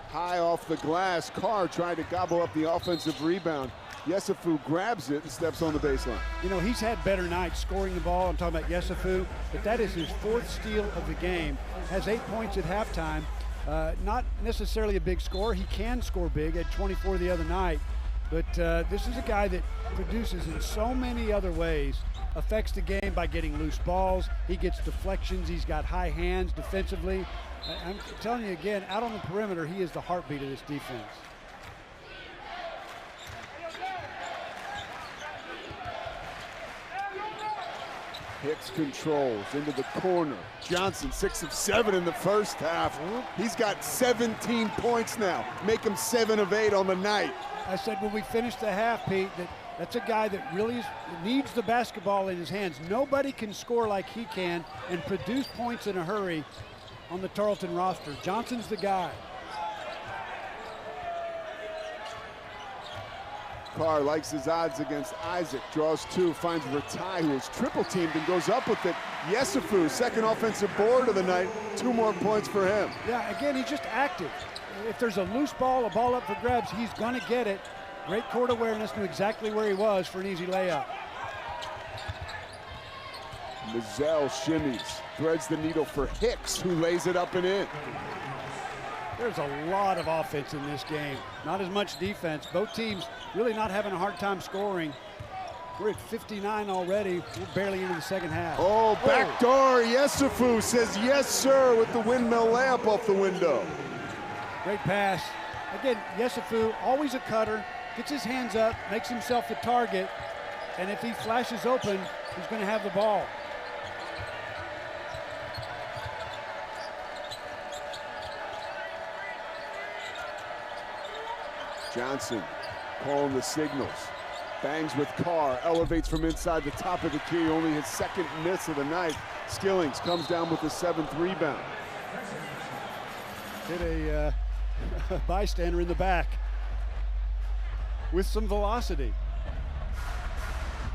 High off the glass, Carr tried to gobble up the offensive rebound. Yesufu grabs it and steps on the baseline. You know, he's had better nights scoring the ball. I'm talking about Yesufu, but that is his 4th steal of the game. Has 8 points at halftime. Not necessarily a big scorer. He can score big, had 24 the other night. But this is a guy that produces in so many other ways. Affects the game by getting loose balls. He gets deflections. He's got high hands defensively. I'm telling you again, out on the perimeter, he is the heartbeat of this defense. Hicks controls into the corner. Johnson 6 of 7 in the first half. He's got 17 points now. Make him 7 of 8 on the night. I said when we finished the half, Pete, that's a guy that really needs the basketball in his hands. Nobody can score like he can and produce points in a hurry on the Tarleton roster. Johnson's the guy. Carr likes his odds against Isaac, draws 2, finds Ratai, who is triple teamed and goes up with it. Yesufu, second offensive board of the night, 2 more points for him. Yeah, again, he's just active. If there's a loose ball, a ball up for grabs, he's gonna get it. Great court awareness, knew exactly where he was for an easy layup. Mazzell shimmies, threads the needle for Hicks, who lays it up and in. There's a lot of offense in this game, not as much defense. Both teams really not having a hard time scoring. We're at 59 already. We're barely into the second half. Oh, backdoor. Yesufu says yes, sir, with the windmill layup off the window. Great pass. Again, Yesufu, always a cutter, gets his hands up, makes himself a target, and if he flashes open, he's going to have the ball. Johnson calling the signals. Bangs with Carr, elevates from inside the top of the key, only his 2nd miss of the night. Skillings comes down with the 7th rebound. Hit a bystander in the back with some velocity.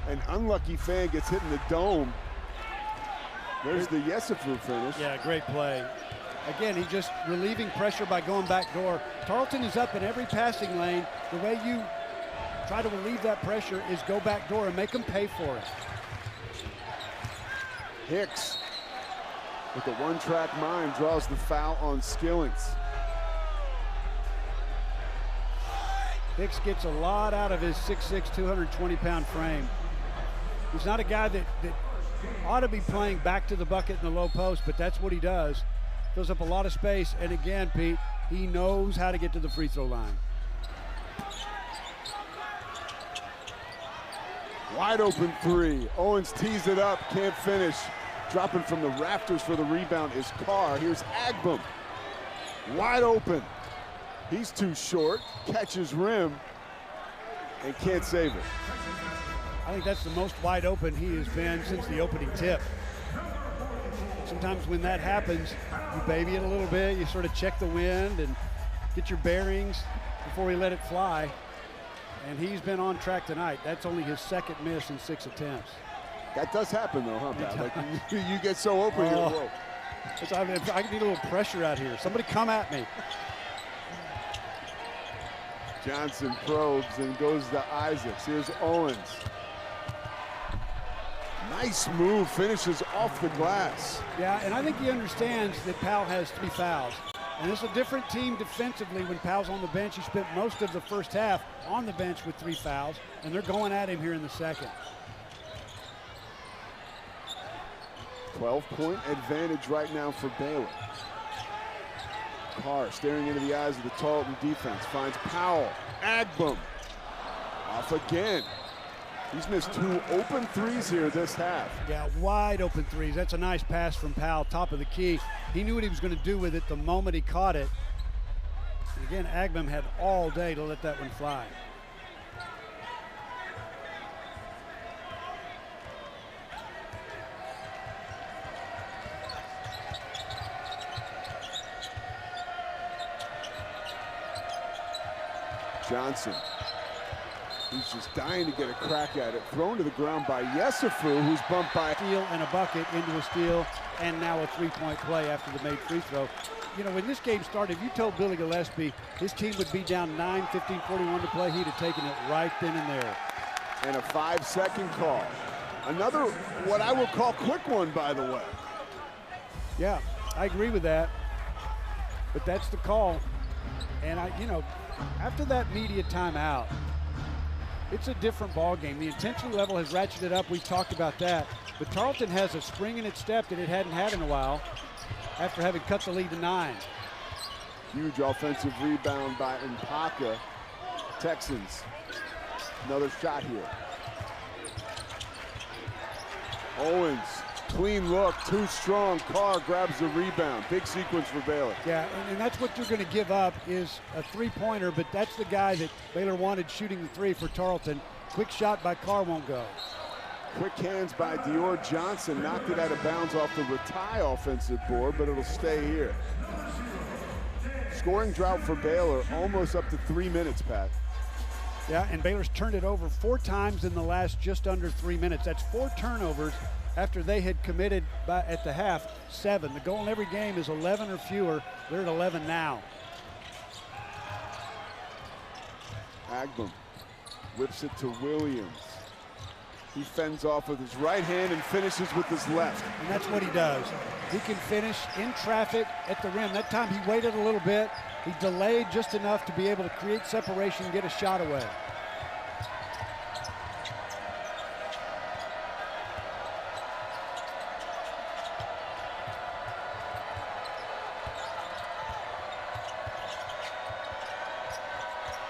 An unlucky fan gets hit in the dome. There's the Yesufu finish. Yeah, great play. Again, he's just relieving pressure by going back door. Tarleton is up in every passing lane. The way you try to relieve that pressure is go back door and make them pay for it. Hicks, with a one-track mind, draws the foul on Skillings. Hicks gets a lot out of his 6'6", 220-pound frame. He's not a guy that ought to be playing back to the bucket in the low post, but that's what he does. Fills up a lot of space, and again, Pete, he knows how to get to the free throw line. Wide open 3. Owens tees it up, can't finish. Dropping from the rafters for the rebound is Carr. Here's Agbim. Wide open. He's too short, catches rim, and can't save it. I think that's the most wide open he has been since the opening tip. Sometimes when that happens, you baby it a little bit, you sort of check the wind and get your bearings before we let it fly. And he's been on track tonight. That's only his second miss in 6 attempts. That does happen though, huh, Pat? Like, you get so open, you're whoa. I need a little pressure out here. Somebody come at me. Johnson probes and goes to Isaacs. Here's Owens. Nice move, finishes off the glass. Yeah, and I think he understands that Powell has 3 fouls. And it's a different team defensively when Powell's on the bench. He spent most of the first half on the bench with 3 fouls, and they're going at him here in the second. 12-point advantage right now for Baylor. Carr staring into the eyes of the Tarleton defense, finds Powell. Agbum off again. He's missed 2 open threes here this half. Yeah, wide open threes. That's a nice pass from Powell, top of the key. He knew what he was going to do with it the moment he caught it. And again, Agbum had all day to let that one fly. Johnson, he's just dying to get a crack at it. Thrown to the ground by Yesufu, who's bumped by steal and a bucket into a steal, and now a 3-point play after the made free throw. You know, when this game started, if you told Billy Gillespie his team would be down 9, 15, 41 to play, he'd have taken it right then and there. And a 5-second call. Another, what I will call quick one, by the way. Yeah, I agree with that. But that's the call. And you know, after that media timeout, it's a different ball game. The intensity level has ratcheted up. We've talked about that. But Tarleton has a spring in its step that it hadn't had in a while after having cut the lead to 9. Huge offensive rebound by Mpaka. Texans, another shot here. Owens, clean look, too strong. Carr grabs the rebound. Big sequence for Baylor. Yeah, and that's what you're going to give up is a 3-pointer, but that's the guy that Baylor wanted shooting the 3 for Tarleton. Quick shot by Carr won't go. Quick hands by Dior Johnson, knocked it out of bounds off the Ratai offensive board, but it'll stay here. Scoring drought for Baylor, almost up to 3 minutes, Pat. Yeah, and Baylor's turned it over 4 times in the last just under 3 minutes. That's 4 turnovers after they had committed at the half 7. The goal in every game is 11 or fewer. They're at 11 now. Agbum whips it to Williams. He fends off with his right hand and finishes with his left. And that's what he does. He can finish in traffic at the rim. That time he waited a little bit. He delayed just enough to be able to create separation and get a shot away.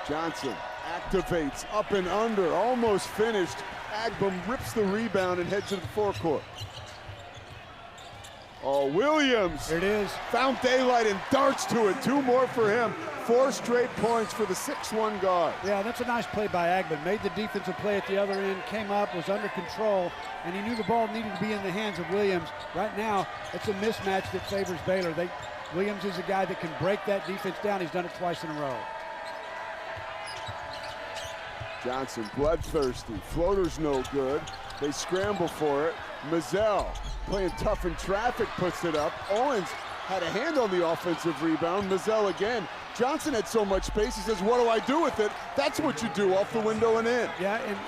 Johnson activates up and under, almost finished. Agbum rips the rebound and heads to the forecourt. Oh, Williams. There it is. Found daylight and darts to it. 2 more for him. 4 straight points for the 6'1" guard. Yeah, that's a nice play by Agbum. Made the defensive play at the other end, came up, was under control, and he knew the ball needed to be in the hands of Williams. Right now, it's a mismatch that favors Baylor. Williams is a guy that can break that defense down. He's done it twice in a row. Johnson, bloodthirsty. Floater's no good. They scramble for it. Mazzell, playing tough in traffic, puts it up. Owens had a hand on the offensive rebound. Mazzell again. Johnson had so much space, he says, what do I do with it? That's what you do, off the window and in. Yeah, and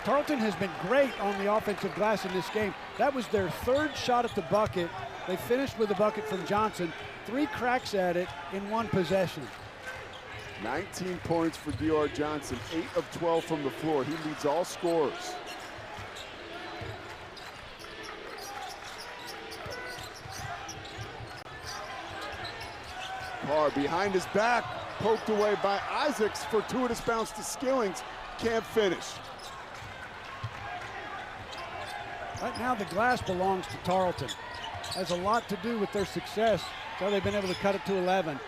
Tarleton has been great on the offensive glass in this game. That was their 3rd shot at the bucket. They finished with a bucket from Johnson. 3 cracks at it in 1 possession. 19 points for Dior Johnson, 8 of 12 from the floor. He leads all scorers. Carr behind his back, poked away by Isaacs. Fortuitous bounce to Skillings, can't finish. Right now the glass belongs to Tarleton. Has a lot to do with their success, so they've been able to cut it to 11.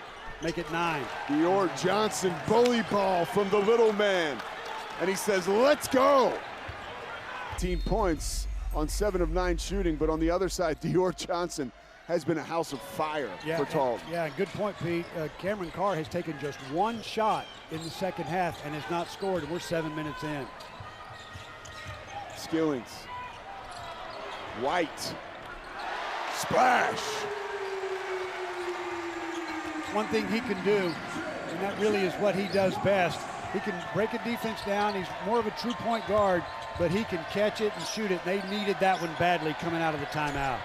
Make it 9. Dior Johnson, bully ball from the little man. And he says, let's go. 18 points on 7 of 9 shooting, but on the other side, Dior Johnson has been a house of fire for Tarleton. Yeah, good point, Pete. Cameron Carr has taken just one shot in the second half and has not scored, and we're 7 minutes in. Skillings. White. Splash. One thing he can do, and that really is what he does best, he can break a defense down. He's more of a true point guard, but he can catch it and shoot it. They needed that one badly coming out of the timeout.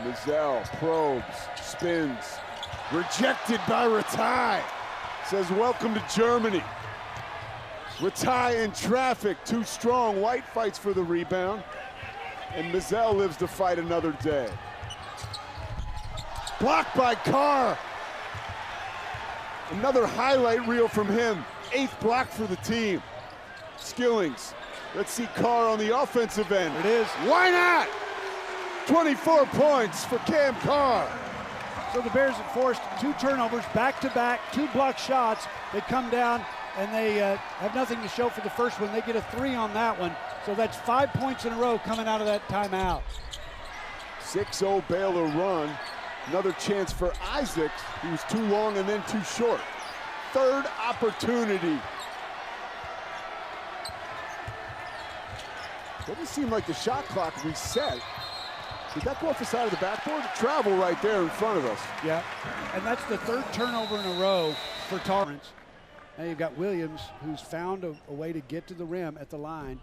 Mizell probes, spins, rejected by Ratai. Says, welcome to Germany. Ratai in traffic, too strong. White fights for the rebound. And Mizell lives to fight another day. Blocked by Carr. Another highlight reel from him. 8th block for the team. Skillings. Let's see Carr on the offensive end. It is. Why not? 24 points for Cam Carr. So the Bears have forced 2 turnovers, back-to-back, 2 block shots. They come down and they have nothing to show for the first one. They get a 3 on that one. So that's 5 points in a row coming out of that timeout. 6-0 Baylor run. Another chance for Isaacs. He was too long and then too short. 3rd opportunity. Doesn't seem like the shot clock reset. Did that go off the side of the backboard? Travel right there in front of us. Yeah, and that's the 3rd turnover in a row for Tarleton. Now you've got Williams, who's found a way to get to the rim at the line.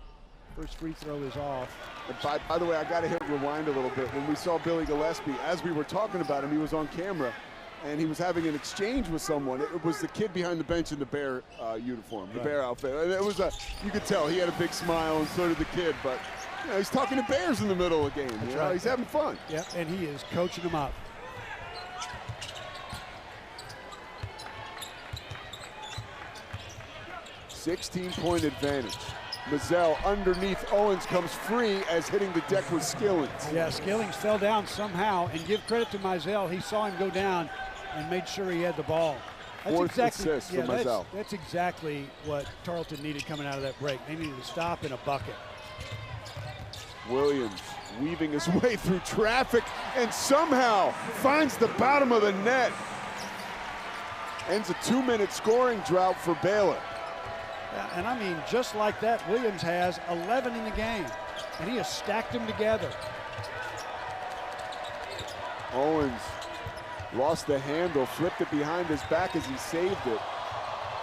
First free throw is off. And by the way, I got to hit rewind a little bit. When we saw Billy Gillespie, as we were talking about him, he was on camera, and he was having an exchange with someone. It was the kid behind the bench in the Bear uniform, the Bear outfit. And it was you could tell he had a big smile, and so did the kid. But you know, he's talking to Bears in the middle of the game. You know? Right. He's having fun. Yeah, and he is coaching them up. $16-point advantage. Mizell underneath Owens comes free as hitting the deck with Skillings. Yeah, Skillings fell down somehow, and give credit to Mizell. He saw him go down and made sure he had the ball. That's 4th exactly, assist for Mizell. That's exactly what Tarleton needed coming out of that break. They needed to stop in a bucket. Williams weaving his way through traffic and somehow finds the bottom of the net. Ends a 2-minute scoring drought for Baylor. Yeah, and I mean, just like that, Williams has 11 in the game, and he has stacked them together. Owens lost the handle, flipped it behind his back as he saved it.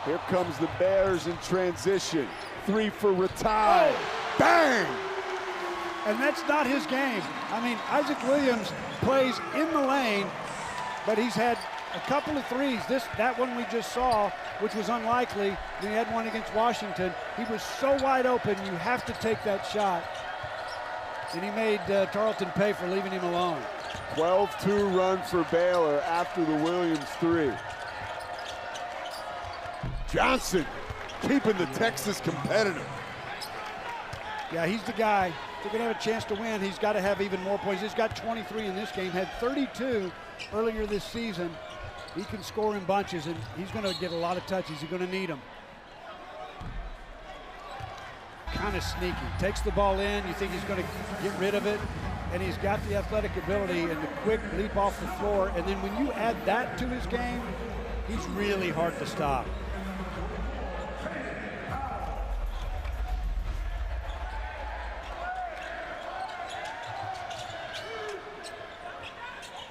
Here comes the Bears in transition. 3 for Ratai. Oh. Bang! And that's not his game. I mean, Isaac Williams plays in the lane, but he's had a couple of threes. That one we just saw, which was unlikely. He had one against Washington. He was so wide open, you have to take that shot. And he made Tarleton pay for leaving him alone. 12-2 run for Baylor after the Williams 3. Johnson keeping the Texas competitive. Yeah, he's the guy. If they're going to have a chance to win, he's got to have even more points. He's got 23 in this game, had 32 earlier this season. He can score in bunches, and he's going to get a lot of touches. He's going to need them. Kind of sneaky. Takes the ball in. You think he's going to get rid of it, and he's got the athletic ability and the quick leap off the floor. And then when you add that to his game, he's really hard to stop.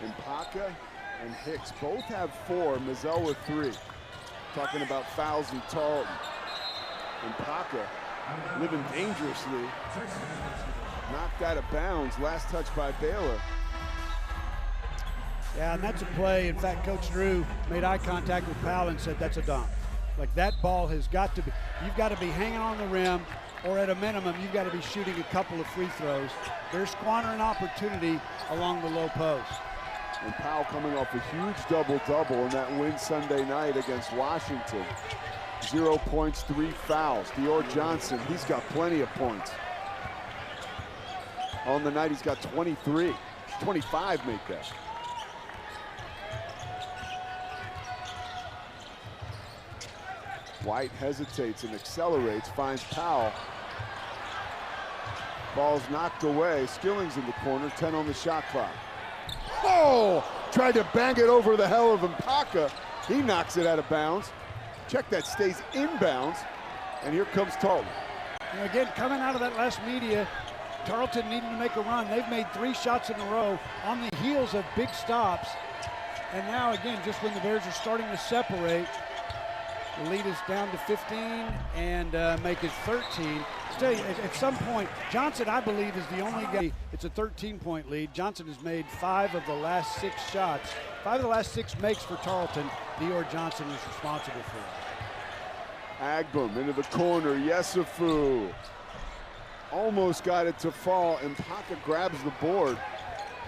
Impaka and Hicks both have 4. Mizell with 3. Talking about fouls in Tarleton. Impaka living dangerously. Knocked out of bounds. Last touch by Baylor. Yeah, and that's a play. In fact, Coach Drew made eye contact with Powell and said that's a dunk. Like, that ball has got to be, you've got to be hanging on the rim, or at a minimum, you've got to be shooting a couple of free throws. They're squandering opportunity along the low post. And Powell coming off a huge double-double in that win Sunday night against Washington. 0 points, 3 fouls. Dior Johnson, he's got plenty of points. On the night, he's got 23. 25 make that. White hesitates and accelerates, finds Powell. Ball's knocked away. Skilling's in the corner, 10 on the shot clock. Oh! Tried to bang it over the hell of Mpaka. He knocks it out of bounds. Check that, stays inbounds. And here comes Tarleton. And again, coming out of that last media, Tarleton needing to make a run. They've made 3 shots in a row on the heels of big stops. And now again, just when the Bears are starting to separate, the lead is down to 15 and make it 13. Tell you, at some point, Johnson, I believe, is the only guy. It's a 13-point lead. Johnson has made 5 of the last 6 shots. 5 of the last 6 makes for Tarleton. Dior Johnson is responsible for it. Agbum into the corner. Yesufu almost got it to fall. And Mpaka grabs the board.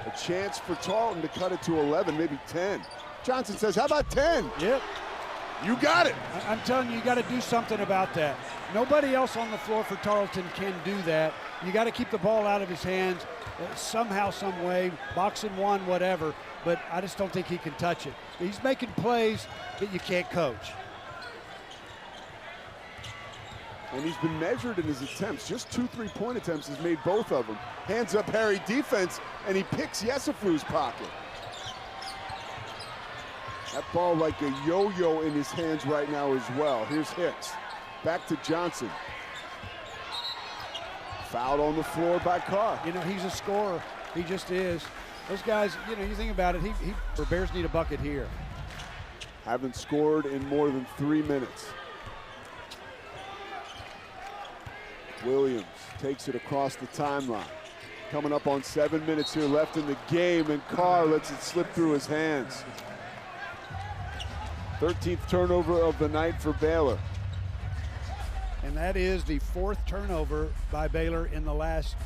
A chance for Tarleton to cut it to 11, maybe 10. Johnson says, how about 10? Yep. You got it. I'm telling you, you got to do something about that. Nobody else on the floor for Tarleton can do that. You got to keep the ball out of his hands somehow, some way, boxing one, whatever. But I just don't think he can touch it. He's making plays that you can't coach. And he's been measured in his attempts. Just 2 3-point attempts, has made both of them. Hands up Harry defense, and he picks Yesufu's pocket. That ball like a yo-yo in his hands right now as well. Here's Hicks. Back to Johnson. Fouled on the floor by Carr. You know, he's a scorer. He just is. Those guys, you know, you think about it, the Bears need a bucket here. Haven't scored in more than 3 minutes. Williams takes it across the timeline. Coming up on 7 minutes here left in the game, and Carr lets it slip through his hands. 13th turnover of the night for Baylor. And that is the 4th turnover by Baylor in the last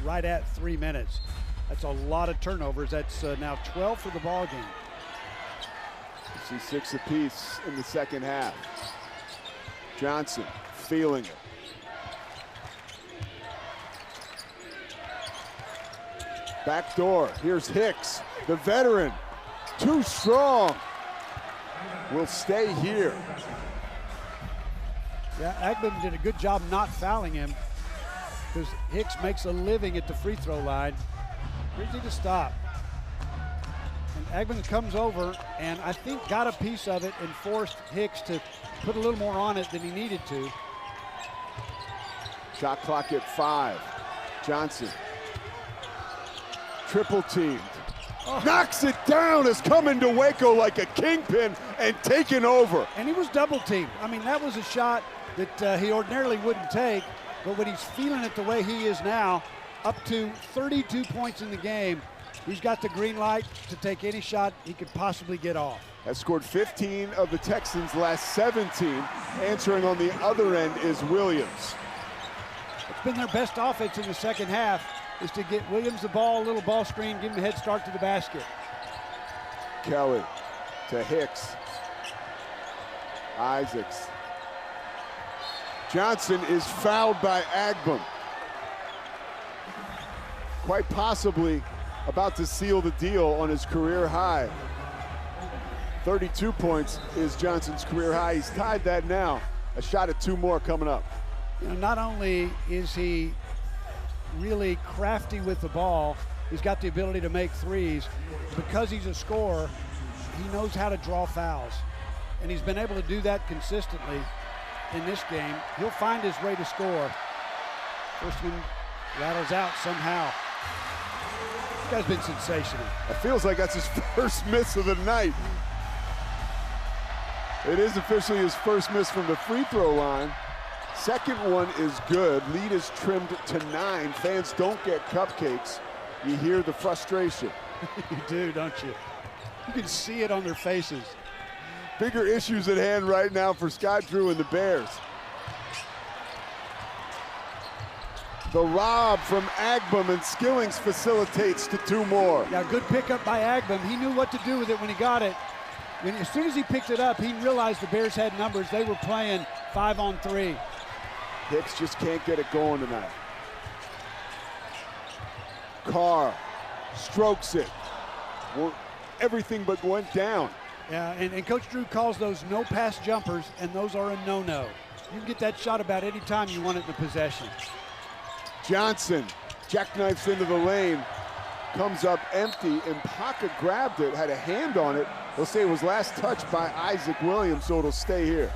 right at 3 minutes. That's a lot of turnovers. That's now 12 for the ball game. You see 6 apiece in the second half. Johnson feeling it. Back door, here's Hicks, the veteran, too strong. Will stay here. Yeah, Agbum did a good job not fouling him because Hicks makes a living at the free throw line. Easy to stop. And Agbum comes over and I think got a piece of it and forced Hicks to put a little more on it than he needed to. Shot clock at 5. Johnson. Triple teamed. Oh. Knocks it down, is coming to Waco like a kingpin and taking over. And he was double teamed. I mean, that was a shot that he ordinarily wouldn't take, but when he's feeling it the way he is now, up to 32 points in the game, he's got the green light to take any shot he could possibly get off. Has scored 15 of the Texans' last 17. Answering on the other end is Williams. It's been their best offense in the second half, is to get Williams the ball, a little ball screen, give him a head start to the basket. Kelly to Hicks. Isaacs. Johnson is fouled by Agbum. Quite possibly about to seal the deal on his career high. 32 points is Johnson's career high. He's tied that now. A shot at 2 more coming up. You know, not only is he really crafty with the ball, he's got the ability to make threes. Because he's a scorer, he knows how to draw fouls. And he's been able to do that consistently in this game. He'll find his way to score. First one rattles out somehow. This guy's been sensational. It feels like that's his first miss of the night. It is officially his first miss from the free throw line. Second one is good. Lead is trimmed to 9. Fans don't get cupcakes. You hear the frustration. You do, don't you? You can see it on their faces. Bigger issues at hand right now for Scott Drew and the Bears. The lob from Agbum, and Skillings facilitates to 2 more. Yeah, good pickup by Agbum. He knew what to do with it when he got it. And as soon as he picked it up, he realized the Bears had numbers. They were playing 5-on-3. Hicks just can't get it going tonight. Carr strokes it. Well, everything but went down. Yeah, and Coach Drew calls those no-pass jumpers, and those are a no-no. You can get that shot about any time you want it in the possession. Johnson jackknifes into the lane, comes up empty, and Paka grabbed it, had a hand on it. They'll say it was last touched by Isaac Williams, so it'll stay here.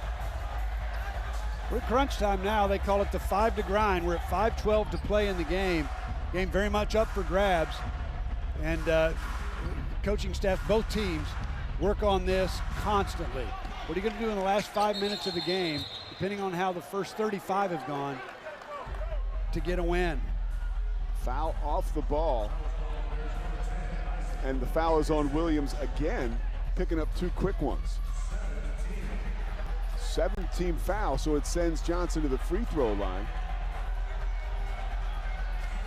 We're at crunch time now. They call it the 5 to grind. We're at 5:12 to play in the game. Game very much up for grabs. And coaching staff, both teams, work on this constantly. What are you going to do in the last 5 minutes of the game, depending on how the first 35 have gone, to get a win? Foul off the ball. And the foul is on Williams again, picking up 2 quick ones. 7-team foul, so it sends Johnson to the free throw line.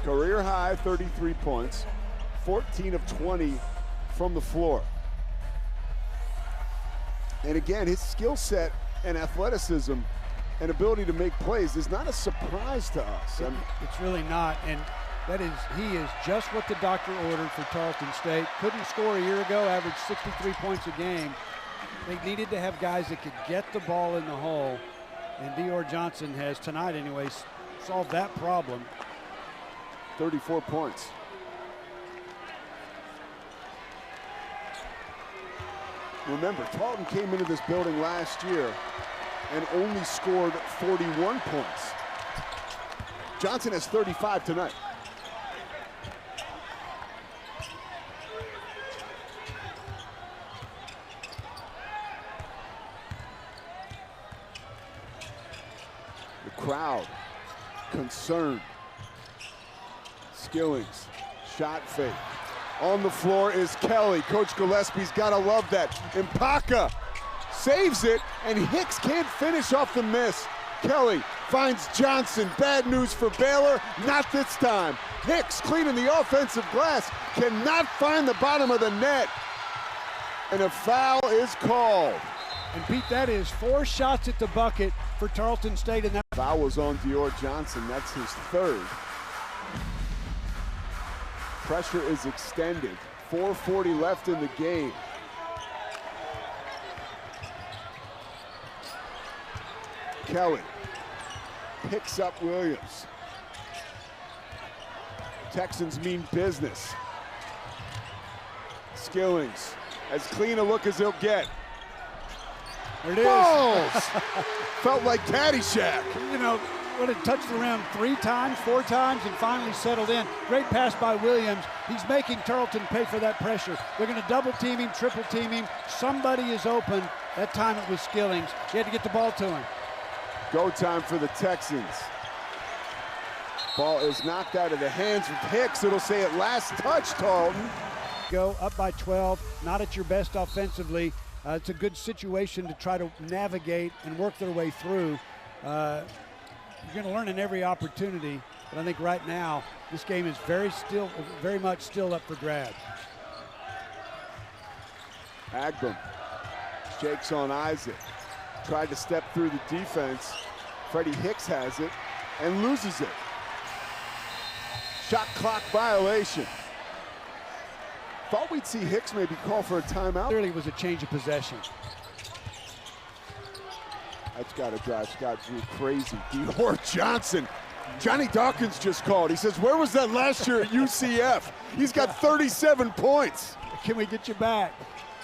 Career high 33 points, 14 of 20 from the floor. And again, his skill set and athleticism and ability to make plays is not a surprise to us. It's really not, and he is just what the doctor ordered for Tarleton State. Couldn't score a year ago, averaged 63 points a game. They needed to have guys that could get the ball in the hole, and Dior Johnson has, tonight anyways, solved that problem. 34 points. Remember, Tarleton came into this building last year and only scored 41 points. Johnson has 35 tonight. The crowd concerned. Skillings, shot fake. On the floor is Kelly. Coach Gillespie's gotta love that. And Paka saves it, and Hicks can't finish off the miss. Kelly finds Johnson. Bad news for Baylor, not this time. Hicks cleaning the offensive glass, cannot find the bottom of the net. And a foul is called. And Pete, that is 4 shots at the bucket for Tarleton State. And that foul was on Dior Johnson, that's his 3rd. Pressure is extended. 4:40 left in the game. Kelly picks up Williams. Texans mean business. Skillings, as clean a look as he'll get. There it is. Balls! Felt like Caddyshack. You know, would have touched the rim 3 times, 4 times, and finally settled in. Great pass by Williams. He's making Tarleton pay for that pressure. They're going to double team him, triple team him. Somebody is open. That time it was Skillings. He had to get the ball to him. Go time for the Texans. Ball is knocked out of the hands of Hicks. It'll say at last touch, Tarleton. Go up by 12, not at your best offensively. It's a good situation to try to navigate and work their way through. You're going to learn in every opportunity, but I think right now this game is very much still up for grabs. Agbum shakes on Isaac. Tried to step through the defense. Freddie Hicks has it and loses it. Shot clock violation. Thought we'd see Hicks maybe call for a timeout. Clearly was a change of possession. That's got to drive Scott Drew crazy. Dior Johnson. Johnny Dawkins just called. He says, where was that last year at UCF? He's got 37 points. Can we get you back?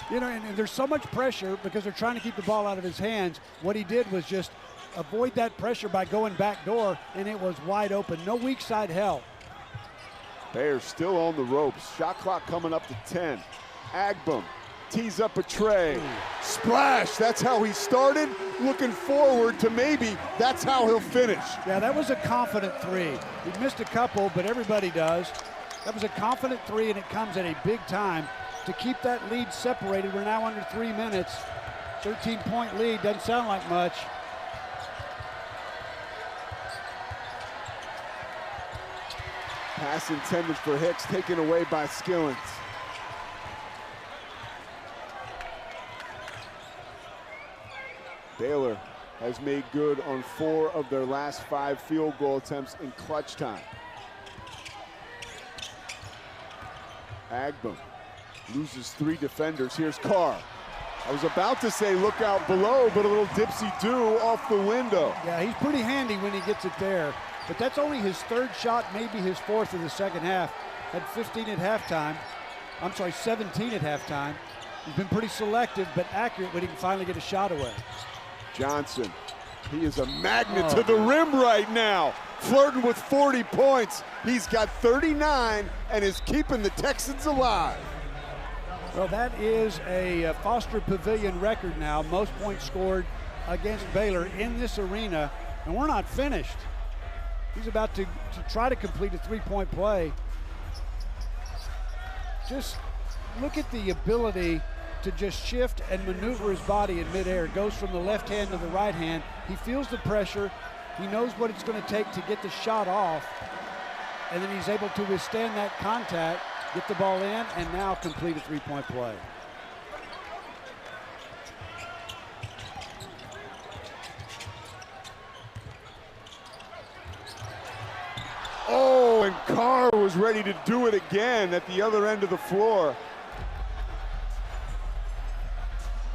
You know, and there's so much pressure because they're trying to keep the ball out of his hands. What he did was just avoid that pressure by going back door, and it was wide open. No weak side help. Bears still on the ropes. Shot clock coming up to 10. Agbum tees up a tray. Splash, that's how he started. Looking forward to maybe that's how he'll finish. Yeah, that was a confident 3. He missed a couple, but everybody does. That was a confident 3, and it comes at a big time to keep that lead separated. We're now under 3 minutes. 13-point lead, doesn't sound like much. Pass intended for Hicks, taken away by Skillings. Baylor has made good on 4 of their last 5 field goal attempts in clutch time. Agbum loses 3 defenders. Here's Carr. I was about to say look out below, but a little dipsy-do off the window. Yeah, he's pretty handy when he gets it there. But that's only his third shot, maybe his fourth in the second half. Had 15 at halftime. I'm sorry, 17 at halftime. He's been pretty selective, but accurate when he can finally get a shot away. Johnson, he is a magnet to the rim right now. Flirting with 40 points. He's got 39 and is keeping the Texans alive. Well, that is a Foster Pavilion record now. Most points scored against Baylor in this arena, and we're not finished. He's about to try to complete a three-point play. Just look at the ability to just shift and maneuver his body in midair. Goes from the left hand to the right hand. He feels the pressure. He knows what it's going to take to get the shot off, and then he's able to withstand that contact, get the ball in, and now complete a three-point play. Oh, and Carr was ready to do it again at the other end of the floor.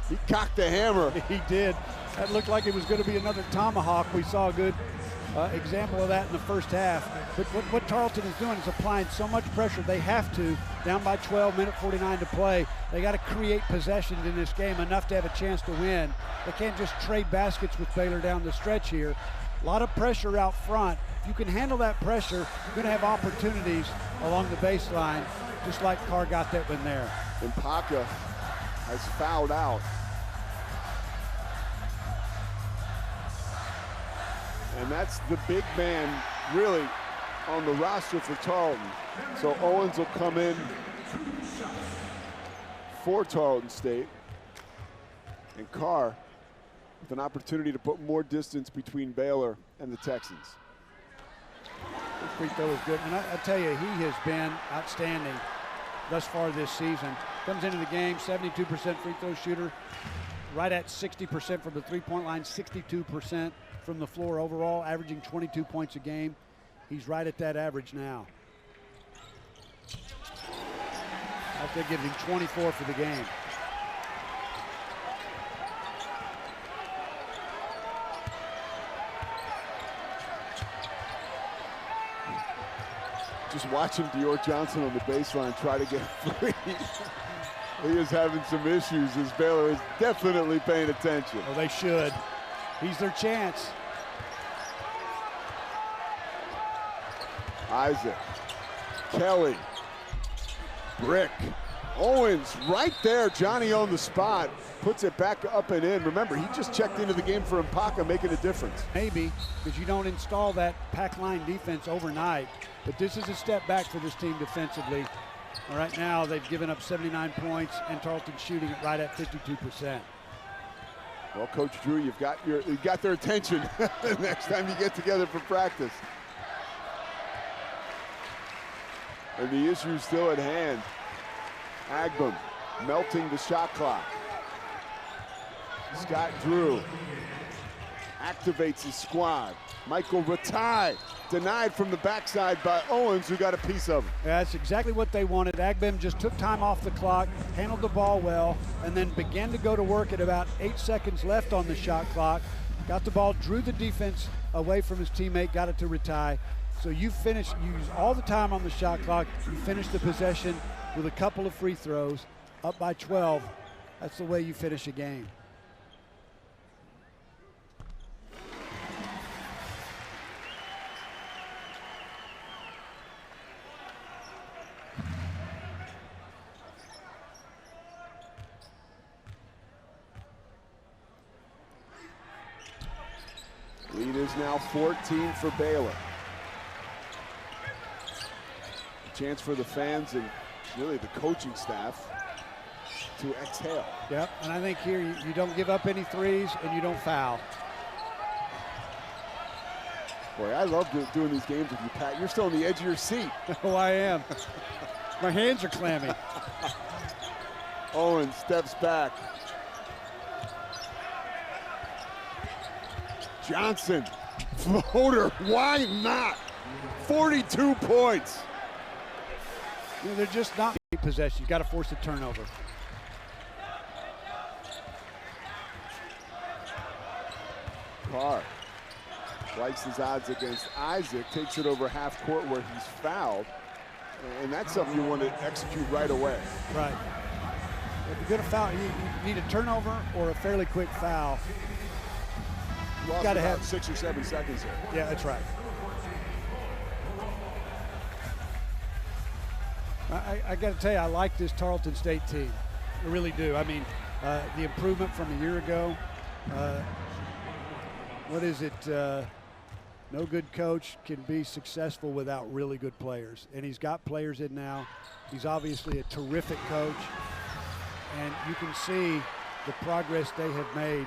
He cocked the hammer. He did. That looked like it was going to be another tomahawk. We saw a good example of that in the first half. But what Tarleton is doing is applying so much pressure. They have to, down by 12, minute 49 to play. They got to create possessions in this game, enough to have a chance to win. They can't just trade baskets with Baylor down the stretch here. A lot of pressure out front. If you can handle that pressure, you're going to have opportunities along the baseline, just like Carr got that one there. And Paca has fouled out. And that's the big man really on the roster for Tarleton. So Owens will come in for Tarleton State. And Carr with an opportunity to put more distance between Baylor and the Texans. The free throw is good. And I tell you, he has been outstanding thus far this season. Comes into the game, 72% free throw shooter, right at 60% from the three-point line, 62% from the floor overall, averaging 22 points a game. He's right at that average now. I think gives him 24 for the game. Just watching Dior Johnson on the baseline try to get free. He is having some issues as Baylor is definitely paying attention. Oh, they should. He's their chance. Isaac, Kelly, Brick, Owens right there. Johnny on the spot, puts it back up and in. Remember, he just checked into the game for Mpaka, making a difference. Maybe, because you don't install that pack line defense overnight. But this is a step back for this team defensively. Right now, they've given up 79 points, and Tarleton's shooting it right at 52%. Well, Coach Drew, you've got their attention next time you get together for practice. And the issue still at hand. Agbam melting the shot clock. Scott Drew activates his squad. Michael Ratai denied from the backside by Owens, who got a piece of him. Yeah, that's exactly what they wanted. Agbam just took time off the clock, handled the ball well, and then began to go to work at about 8 seconds left on the shot clock. Got the ball, drew the defense away from his teammate, got it to Ratai. So you use all the time on the shot clock. You finish the possession with a couple of free throws, up by 12. That's the way you finish a game. Lead is now 14 for Baylor. A chance for the fans and really the coaching staff to exhale. Yep, and I think here you don't give up any threes and you don't foul. Boy, I love doing these games with you, Pat. You're still on the edge of your seat. Oh, I am. My hands are clammy. Owens steps back. Johnson, floater, why not? 42 points. You know, they're just not possession. You got to force a turnover. Carr likes his odds against Isaac, takes it over half court where he's fouled. And that's something you want to execute right away. Right. If you're going to foul, you need a turnover or a fairly quick foul. You've got to have 6 or 7 seconds there. Yeah, that's right. I got to tell you, I like this Tarleton State team. I really do. I mean, the improvement from a year ago. What is it? No good coach can be successful without really good players. And he's got players in now. He's obviously a terrific coach. And you can see the progress they have made.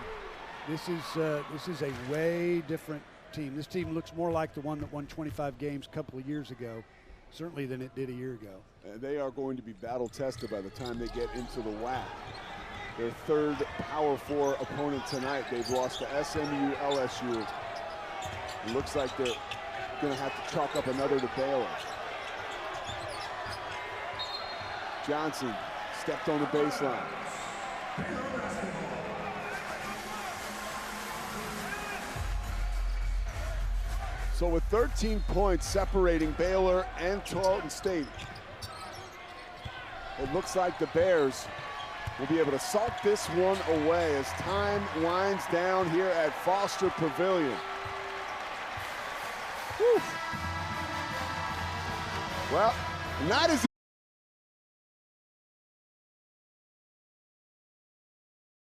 This is a way different team. This team looks more like the one that won 25 games a couple of years ago, certainly than it did a year ago. And they are going to be battle tested by the time they get into the WAC. Their third Power 4 opponent tonight. They've lost to SMU, LSU. It looks like they're going to have to chalk up another to Baylor. Johnson stepped on the baseline. So with 13 points separating Baylor and Tarleton State, it looks like the Bears will be able to salt this one away as time winds down here at Foster Pavilion. Whew. Well, not as